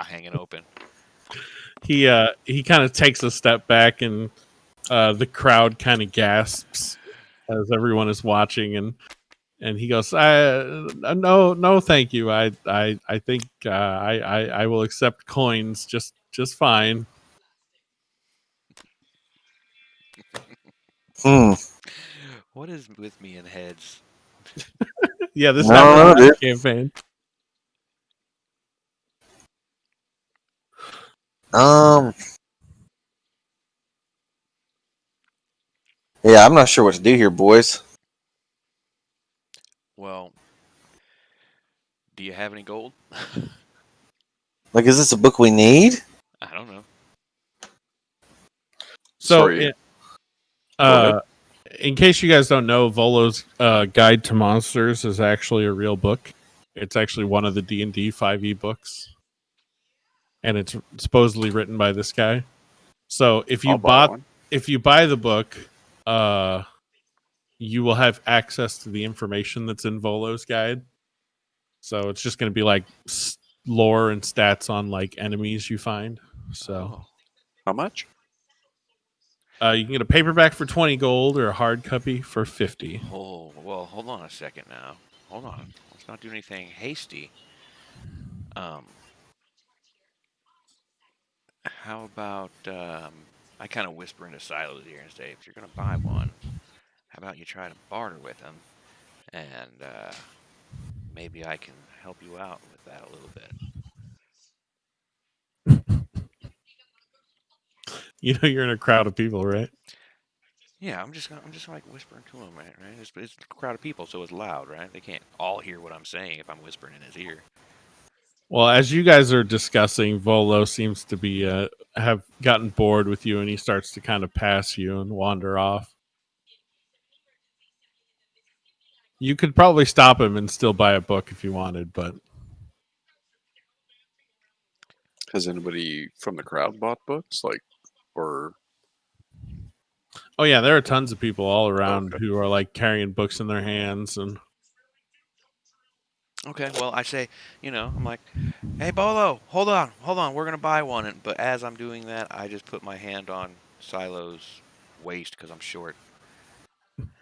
hanging open. He kind of takes a step back, and the crowd kind of gasps as everyone is watching, and he goes, no, thank you. I think I will accept coins just fine. What is with me in heads? Yeah, this No, happened in dude. the campaign. Yeah, I'm not sure what to do here, boys. Well, do you have any gold? Like, is this a book we need? I don't know. So, Sorry. ahead. in case you guys don't know, Volo's Guide to Monsters is actually a real book. It's actually one of the D&D 5e books, and it's supposedly written by this guy. So if you I'll buy one. if you buy the book, you will have access to the information that's in Volo's guide. So it's just going to be like lore and stats on like enemies you find. So Oh. How much? you can get a paperback for 20 gold or a hard copy for 50. Oh, well, hold on a second now. Hold on. Let's not do anything hasty. How about I kind of whisper into Silo's ear and say, if you're going to buy one, how about you try to barter with him, and maybe I can help you out with that a little bit. You know you're in a crowd of people, right? Yeah, I'm just like whispering to him, right? It's a crowd of people, so it's loud, right? They can't all hear what I'm saying if I'm whispering in his ear. Well, as you guys are discussing, Volo seems to be have gotten bored with you, and he starts to kind of pass you and wander off. You could probably stop him and still buy a book if you wanted, but Has anybody from the crowd bought books? Or oh yeah, there are tons of people all around Okay. who are like carrying books in their hands, and Okay, well, I say, I'm like, hey, Bolo, hold on, we're going to buy one. But as I'm doing that, I just put my hand on Silo's waist because I'm short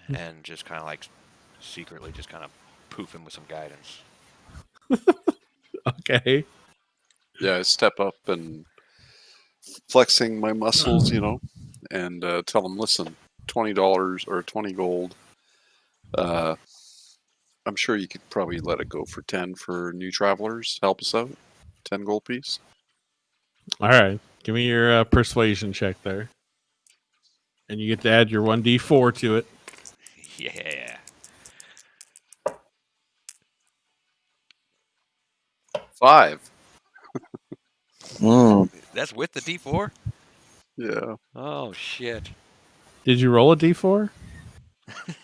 and just kind of like secretly just kind of poof him with some guidance. okay. yeah, I step up and flexing my muscles, and tell them, listen, $20 or 20 gold. I'm sure you could probably let it go for 10 for new travelers. Help us out. 10 gold piece. All right, give me your persuasion check there, and you get to add your 1d4 to it. Yeah. 5. That's with the D4? Yeah. Oh, shit. Did you roll a d4?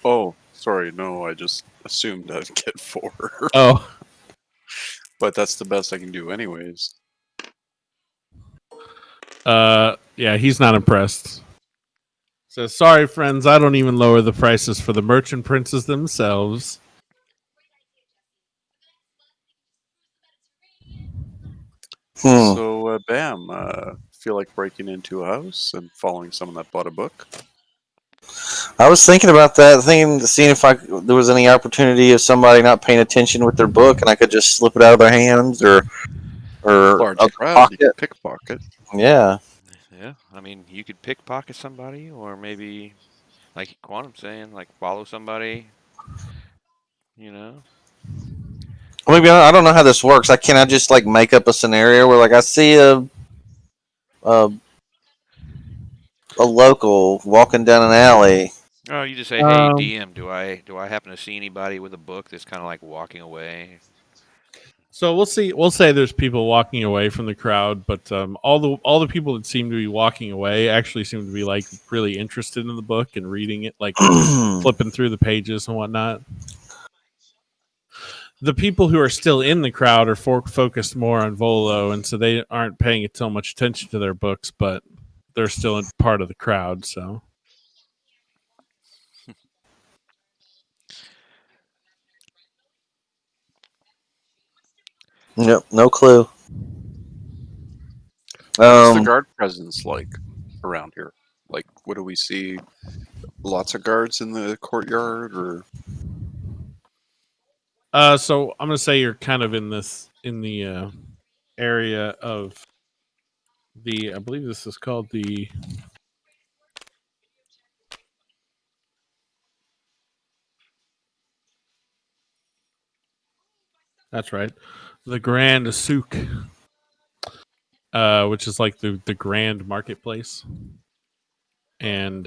Oh, sorry. No, I just assumed I'd get 4. Oh, But that's the best I can do anyways. Yeah, he's not impressed. Says, sorry, friends, I don't even lower the prices for the merchant princes themselves. So, Bam, feel like breaking into a house and following someone that bought a book? I was thinking about that, seeing if there was any opportunity of somebody not paying attention with their book, and I could just slip it out of their hands or Large out the crowd, you pocket. can pickpocket. Yeah. Yeah, I mean, you could pickpocket somebody, or maybe, like Quantum's saying, like follow somebody. You know. Maybe I don't know how this works. Can I just like make up a scenario where like I see a local walking down an alley. Oh, you just say, "Hey, Um, DM, do I happen to see anybody with a book that's kind of like walking away?" So we'll see. We'll say there's people walking away from the crowd, but all the people that seem to be walking away actually seem to be like really interested in the book and reading it, like flipping through the pages and whatnot. The people who are still in the crowd are focused more on Volo, and so they aren't paying so much attention to their books, but they're still part of the crowd. So Yep, no clue. What's the guard presence like around here? Like, what do we see? Lots of guards in the courtyard, or so I'm gonna say you're kind of in the area of I believe this is called the. That's right, the Grand Souk, which is like the grand marketplace, and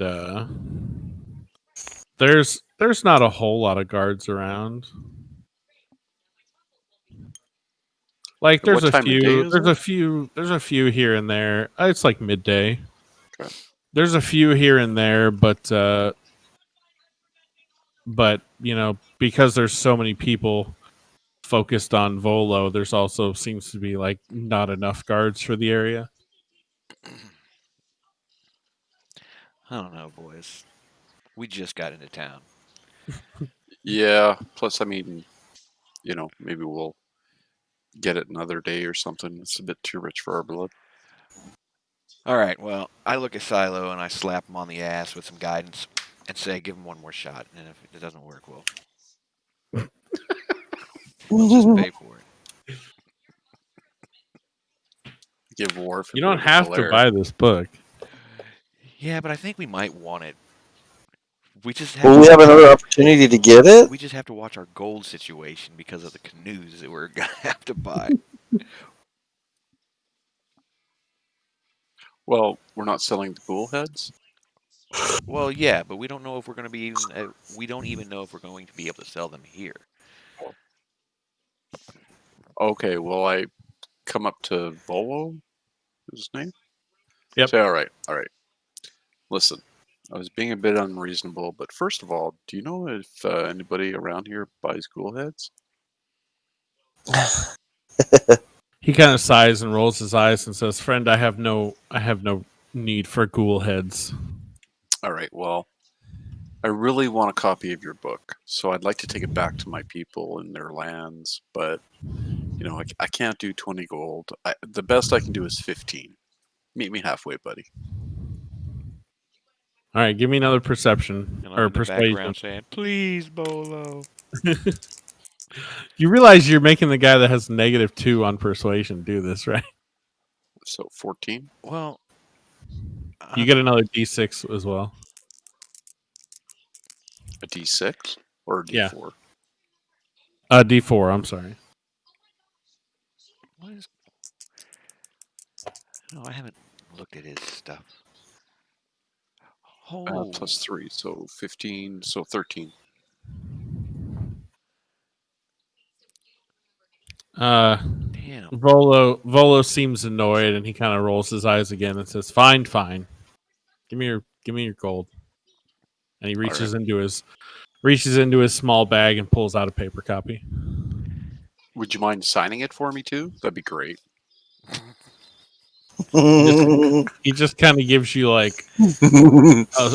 there's not a whole lot of guards around. Like there's what a time of day few, is it? there's a few here and there. It's like midday. Okay. There's a few here and there, but you know, because there's so many people focused on Volo, there's also seems to be like not enough guards for the area. I don't know, boys. We just got into town. Yeah. Plus, I mean, maybe we'll get it another day or something. It's a bit too rich for our blood. All right. Well, I look at Silo and I slap him on the ass with some guidance and say, "Give him one more shot, and if it doesn't work, we'll just pay for it." Give Worf. You don't have to buy this book. Yeah, but I think we might want it. We just have Will we have another opportunity to get it? We just have to watch our gold situation because of the canoes that we're gonna have to buy. Well, we're not selling the ghoul heads. Well, yeah, but we don't know if we're going to be even. We don't even know if we're going to be able to sell them here. Okay. Well, I come up to Volo. Is his name? Yep. Say, all right. Listen, I was being a bit unreasonable, but first of all, do you know if anybody around here buys ghoul heads? He kind of sighs and rolls his eyes and says, "Friend, I have no need for ghoul heads." All right. Well, I really want a copy of your book, so I'd like to take it back to my people in their lands, but I can't do 20 gold. The best I can do is 15. Meet me halfway, buddy. All right, give me another perception And I'm or in the persuasion. background saying, "Please, Bolo." You realize you're making the guy that has -2 on persuasion do this, right? So 14. Well, You get another D6 as well. A D6 or a Yeah. D4? D4. I'm sorry. what is? No, I haven't looked at his stuff. Oh, Plus 3, so 15. So 13. damn. Volo seems annoyed and he kind of rolls his eyes again and says, "Fine. Give me your gold." And he reaches into his small bag and pulls out a paper copy. Would you mind signing it for me too? That'd be great. He just kind of gives you like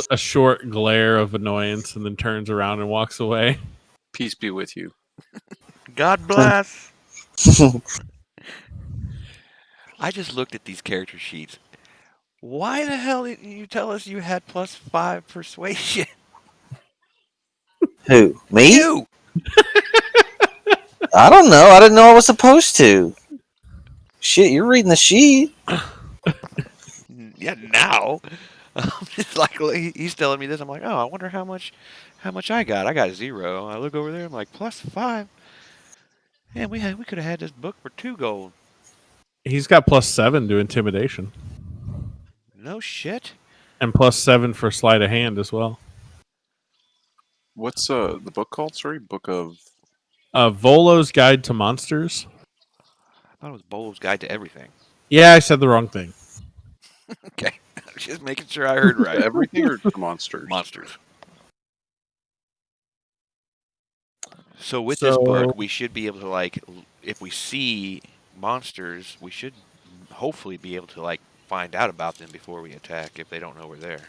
a short glare of annoyance and then turns around and walks away. Peace be with you. God bless. I just looked at these character sheets. Why the hell didn't you tell us you had +5 persuasion? Who? Me? You! I don't know. I didn't know I was supposed to. Shit, you're reading the sheet. Yeah, now. It's like he's telling me this. I'm like, oh, I wonder how much I got. I got 0. I look over there. I'm like +5. Man, we could have had this book for 2 gold. He's got +7 to intimidation No shit. and +7 for sleight of hand as well. What's the book called? Sorry, Book of. Volo's Guide to Monsters. I thought it was Bolo's Guide to Everything. Yeah, I said the wrong thing. Okay, just making sure I heard right. Everything or to monsters? Monsters. So with this book, we should be able to like, if we see monsters, we should hopefully be able to like find out about them before we attack if they don't know we're there.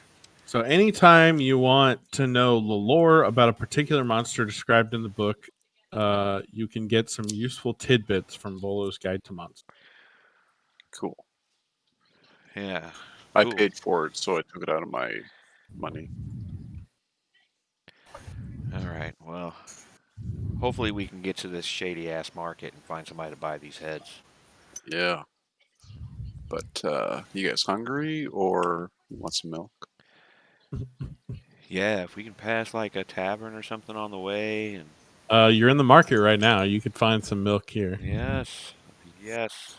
So anytime you want to know the lore about a particular monster described in the book, you can get some useful tidbits from Volo's Guide to Monsters. Cool. Yeah. I Cool. paid for it, so I took it out of my money. All right. Well, hopefully we can get to this shady ass market and find somebody to buy these heads. Yeah. But you guys hungry or want some milk? Yeah, if we can pass like a tavern or something on the way, and You're in the market right now. You could find some milk here. yes, yes,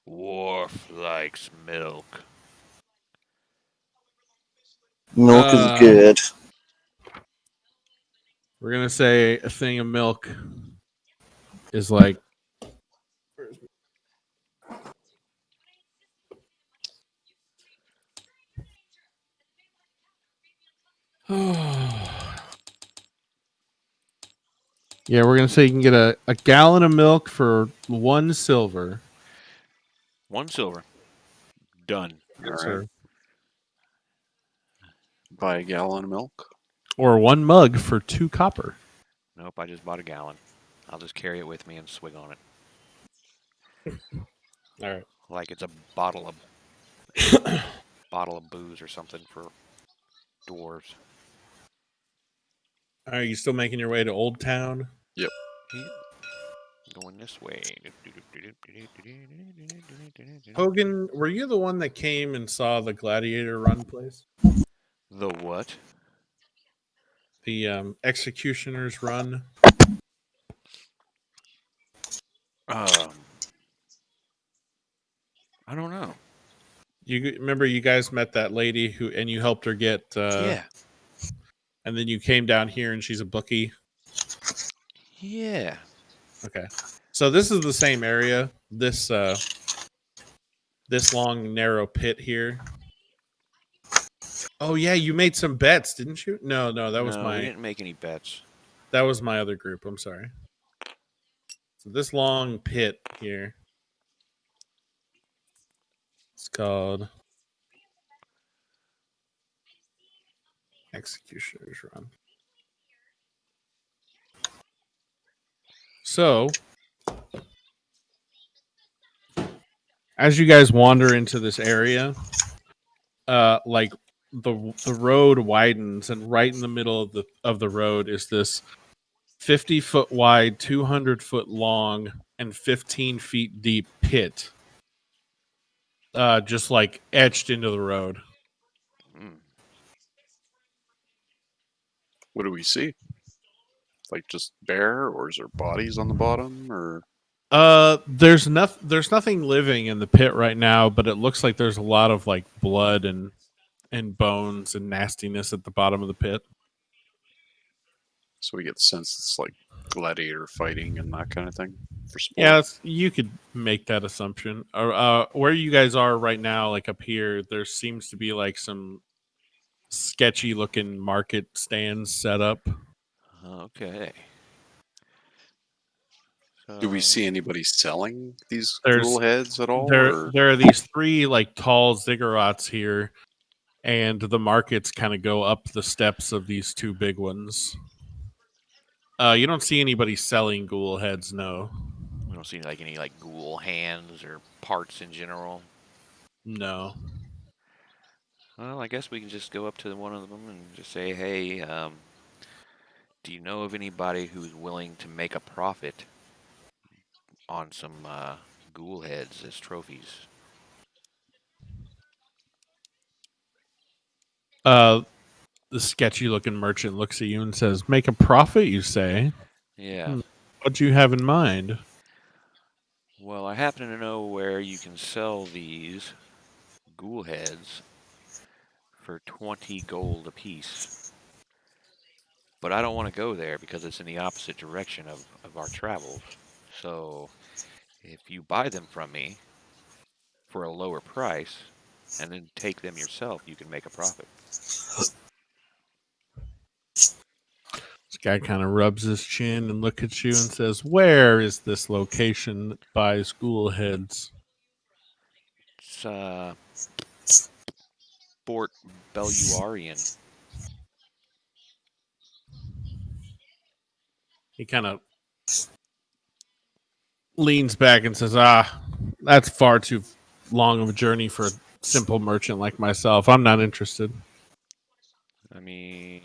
Worf likes milk. Milk is good. We're gonna say a thing of milk is like yeah, we're gonna say you can get a gallon of milk for 1 silver. 1 silver. Done. All right. Sir. Buy a gallon of milk. Or 1 mug for 2 copper. Nope, I just bought a gallon. I'll just carry it with me and swig on it. All right. Like it's a bottle of booze or something for dwarves. Are you still making your way to Old Town? Going this way. Hogan, were you the one that came and saw the Gladiator Run place? The what? The Executioner's Run? I don't know. You remember you guys met that lady and you helped her get Yeah. and then you came down here and she's a bookie. Yeah. Okay. So this is the same area. This long narrow pit here. Oh yeah, you made some bets, didn't you? No, that was we my didn't make any bets. that was my other group. I'm sorry. So this long pit here. It's called Executioner's Run. So, as you guys wander into this area, like the road widens, and right in the middle of the road is this 50-foot wide, 200-foot long, and 15 feet deep pit. Just like etched into the road. What do we see? Like just bare, or is there bodies on the bottom, or? There's nothing living in the pit right now, but it looks like there's a lot of like blood and bones and nastiness at the bottom of the pit. So we get the sense it's like gladiator fighting and that kind of thing for sport. Yeah, you could make that assumption. Where you guys are right now, like up here, there seems to be like some sketchy looking market stands set up. Okay. Do we see anybody selling these There's- ghoul heads at all? Or? There are these 3 like tall ziggurats here, and the markets kind of go up the steps of these 2 big ones. You don't see anybody selling ghoul heads, no. We don't see like any like ghoul hands or parts in general. No. Well, I guess we can just go up to one of them and just say, hey, do you know of anybody who's willing to make a profit on some ghoul heads as trophies? The sketchy-looking merchant looks at you and says, "Make a profit, you say? Yeah. What do you have in mind?" Well, I happen to know where you can sell these ghoul heads for 20 gold apiece. But I don't want to go there because it's in the opposite direction of our travels. So if you buy them from me for a lower price and then take them yourself, you can make a profit. This guy kind of rubs his chin and looks at you and says, "Where is this location that buys ghoul heads?" It's Fort Belluarian. He kind of leans back and says, that's far too long of a journey for a simple merchant like myself. I'm not interested." I mean,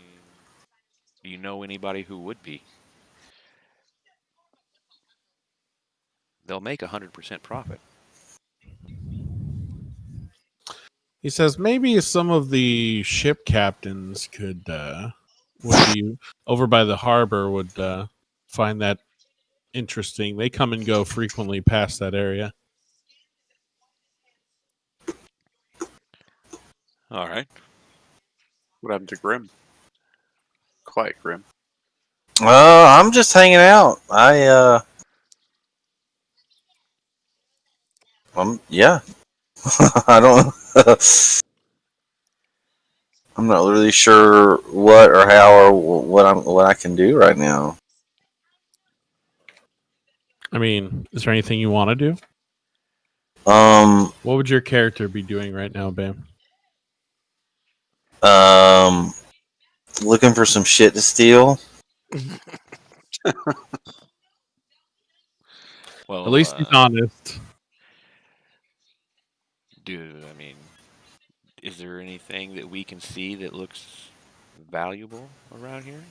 do you know anybody who would be? They'll make 100% profit. He says, "Maybe some of the ship captains would be over by the harbor would find that interesting. They come and go frequently past that area." All right. What happened to Grim? Quiet Grim. I'm just hanging out. Yeah. I don't. I'm not really sure what or how or what I can do right now. I mean, is there anything you want to do? What would your character be doing right now, Bam? Looking for some shit to steal. Well, At least he's honest. I mean, is there anything that we can see that looks valuable around here?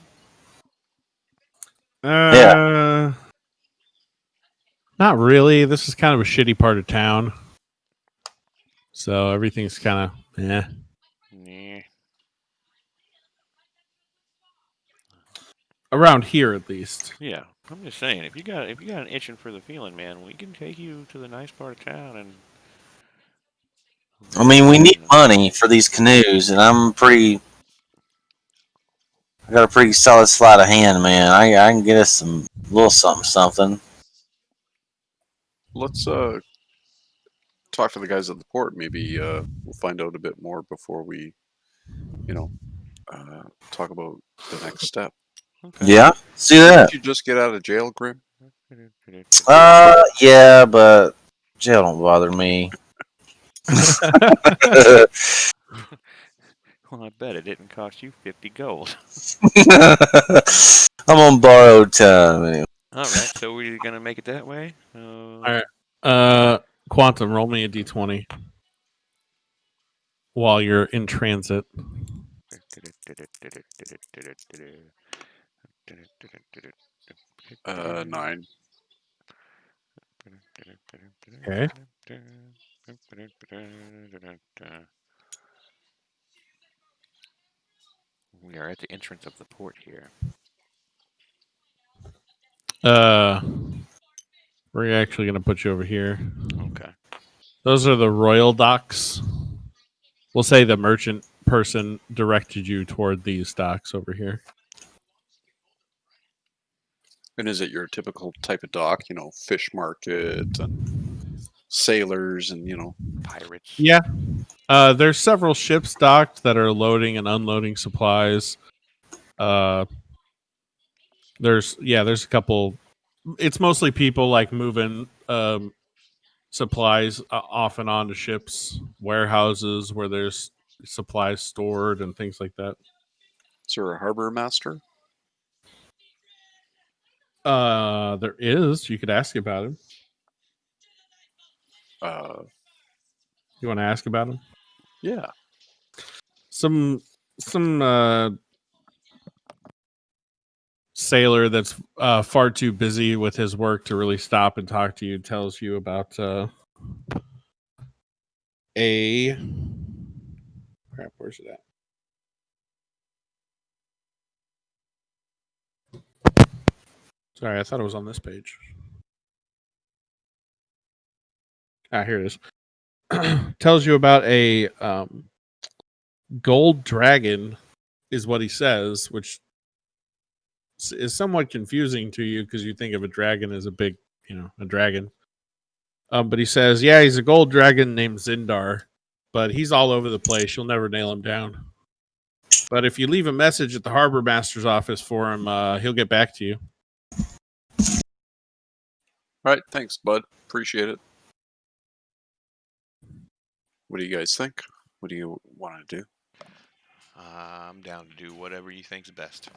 Not really. This is kind of a shitty part of town. So everything's kind of, Nah. around here at least. Yeah, I'm just saying, if you got an itching for the feeling, man, we can take you to the nice part of town and. I mean, we need money for these canoes, and I got a pretty solid sleight of hand, man. I can get us some little something. Let's talk to the guys at the port. Maybe we'll find out a bit more before we, talk about the next step. Okay. Yeah, see that? Did you just get out of jail, Grim? Yeah, but jail don't bother me. Well, I bet it didn't cost you 50 gold. I'm on borrowed time. Anyway. All right, so we're gonna make it that way. right. Quantum, roll me a d20 while you're in transit. 9. Okay. We are at the entrance of the port here. We're actually going to put you over here. Okay. Those are the royal docks. We'll say the merchant person directed you toward these docks over here. And is it your typical type of dock? Fish market and sailors and Pirates. Yeah. There's several ships docked that are loading and unloading supplies. There's a couple it's mostly people like moving supplies off and onto ships, warehouses where there's supplies stored and things like that. Is there a harbor master? There is. You could ask about him. You want to ask about him? Yeah. Some sailor that's far too busy with his work to really stop and talk to you tells you about a crap. Where's it at? Sorry, I thought it was on this page. Here it is. Tells you about a gold dragon, is what he says, which is somewhat confusing to you because you think of a dragon as a big, a dragon. But he says, yeah, he's a gold dragon named Zindar, but he's all over the place. You'll never nail him down. But if you leave a message at the harbor master's office for him, he'll get back to you. All right. Thanks, bud. Appreciate it. What do you guys think? What do you want to do? I'm down to do whatever you think's best.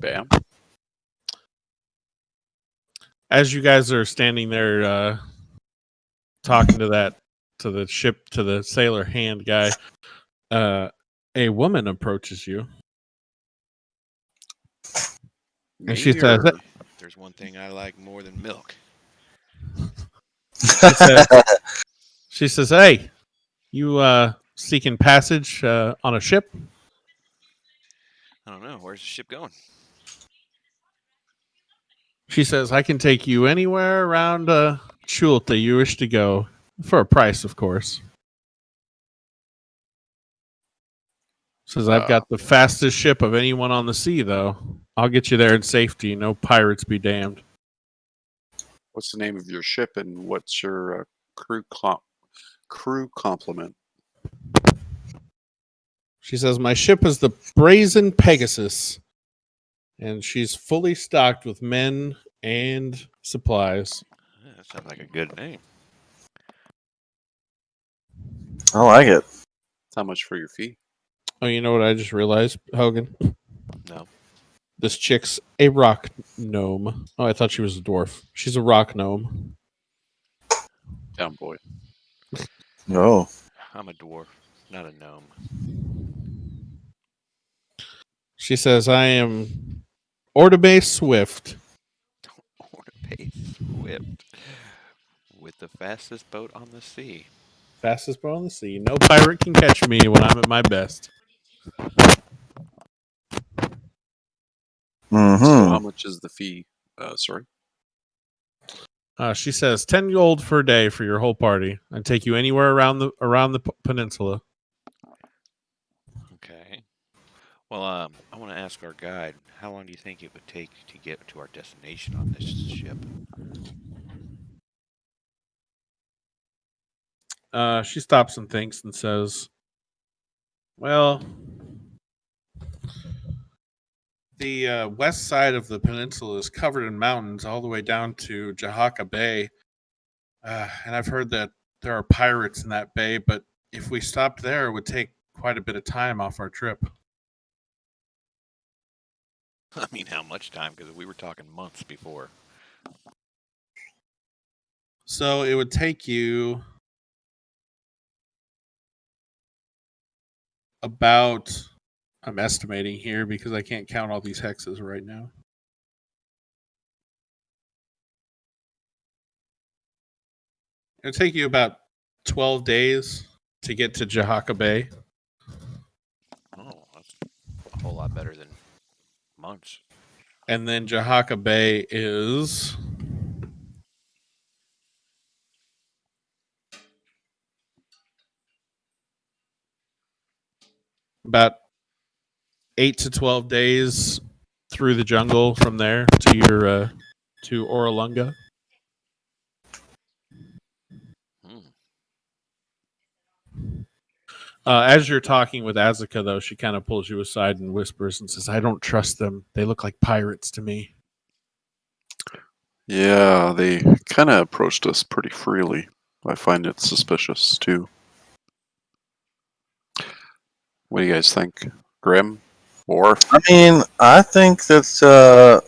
Bam. As you guys are standing there talking to the sailor hand guy, a woman approaches you. And she says, If there's one thing I like more than milk. she says, hey, you seeking passage on a ship? I don't know. Where's the ship going? She says, I can take you anywhere around Chulta you wish to go, for a price, of course. Says, I've got the fastest ship of anyone on the sea, though. I'll get you there in safety. No pirates be damned. What's the name of your ship and what's your crew complement? She says, my ship is the Brazen Pegasus, and she's fully stocked with men and supplies. Yeah, that sounds like a good name. I like it. How much for your fee? Oh, you know what I just realized, Hogan? No. This chick's a rock gnome. Oh, I thought she was a dwarf. She's a rock gnome. Down, boy. Oh. I'm a dwarf, not a gnome. She says, I am Ordabe Swift. Ordabe Swift. With the fastest boat on the sea. Fastest boat on the sea. No pirate can catch me when I'm at my best. Mm-hmm. So how much is the fee? Sorry. She says 10 gold per day for your whole party. I take you anywhere around the peninsula. Okay. Well, I want to ask our guide, how long do you think it would take to get to our destination on this ship? She stops and thinks and says, well, the west side of the peninsula is covered in mountains all the way down to Jahaka Bay. And I've heard that there are pirates in that bay, but if we stopped there, it would take quite a bit of time off our trip. I mean, how much time? Because we were talking months before. So it would take you about, I'm estimating here because I can't count all these hexes right now. It would take you about 12 days to get to Jahaka Bay. Oh, that's a whole lot better than months. And then Jahaka Bay is about 8 to 12 days through the jungle from there to your to Oralunga. As you're talking with Azaka, though, she kind of pulls you aside and whispers and says, "I don't trust them. They look like pirates to me." Yeah, they kind of approached us pretty freely. I find it suspicious too. What do you guys think, Grim? Worf? I mean, I think that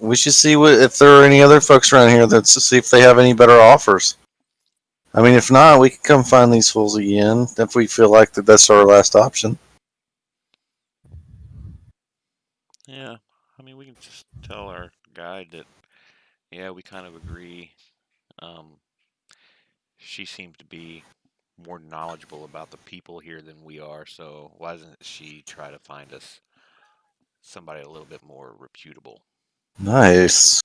we should see if there are any other folks around here to see if they have any better offers. I mean, if not, we can come find these fools again if we feel like that's our last option. Yeah, I mean, we can just tell our guide that, yeah, we kind of agree. She seems to be more knowledgeable about the people here than we are, so why doesn't she try to find us somebody a little bit more reputable? Nice.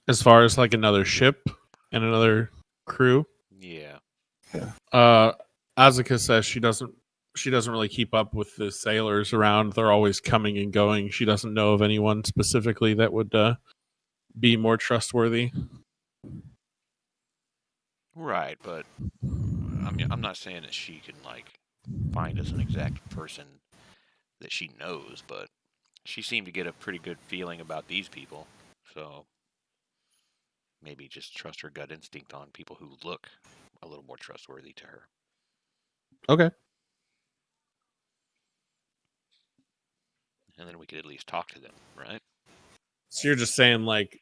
As far as like another ship and another crew, Yeah. Azaka says she doesn't really keep up with the sailors around. They're always coming and going. She doesn't know of anyone specifically that would be more trustworthy. Right, but I mean, I'm not saying that she can like find us an exact person that she knows, but she seemed to get a pretty good feeling about these people. So maybe just trust her gut instinct on people who look a little more trustworthy to her. Okay. And then we could at least talk to them, right? So you're just saying, like,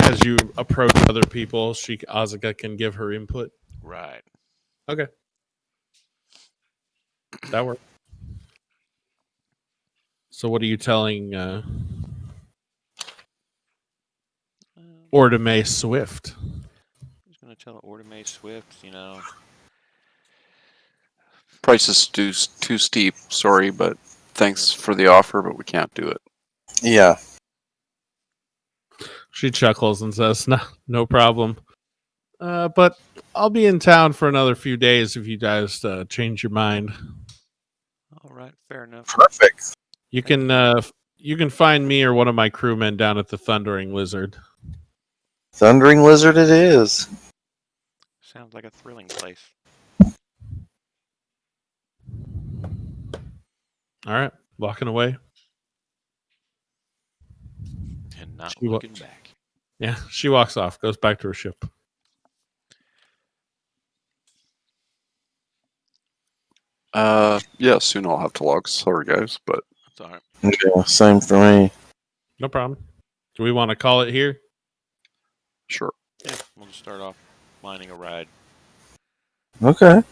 as you approach other people, Azaka can give her input. Right. Okay, that works. So what are you telling Ordame Swift? I was going to tell Ordame Swift, you know. Price is too steep. Sorry, but thanks for the offer, but we can't do it. Yeah. She chuckles and says, "No problem. But I'll be in town for another few days if you guys change your mind. All right, fair enough. Perfect. You can find me or one of my crewmen down at the Thundering Lizard." Thundering Lizard it is. Sounds like a thrilling place. All right, walking away. And not She wa- looking back. Yeah, she walks off, goes back to her ship. Yeah, soon I'll have to log. Sorry, guys, but That's all right. Yeah, same for me. No problem. Do we want to call it here? sure. Yeah, we'll just start off finding a ride. Okay.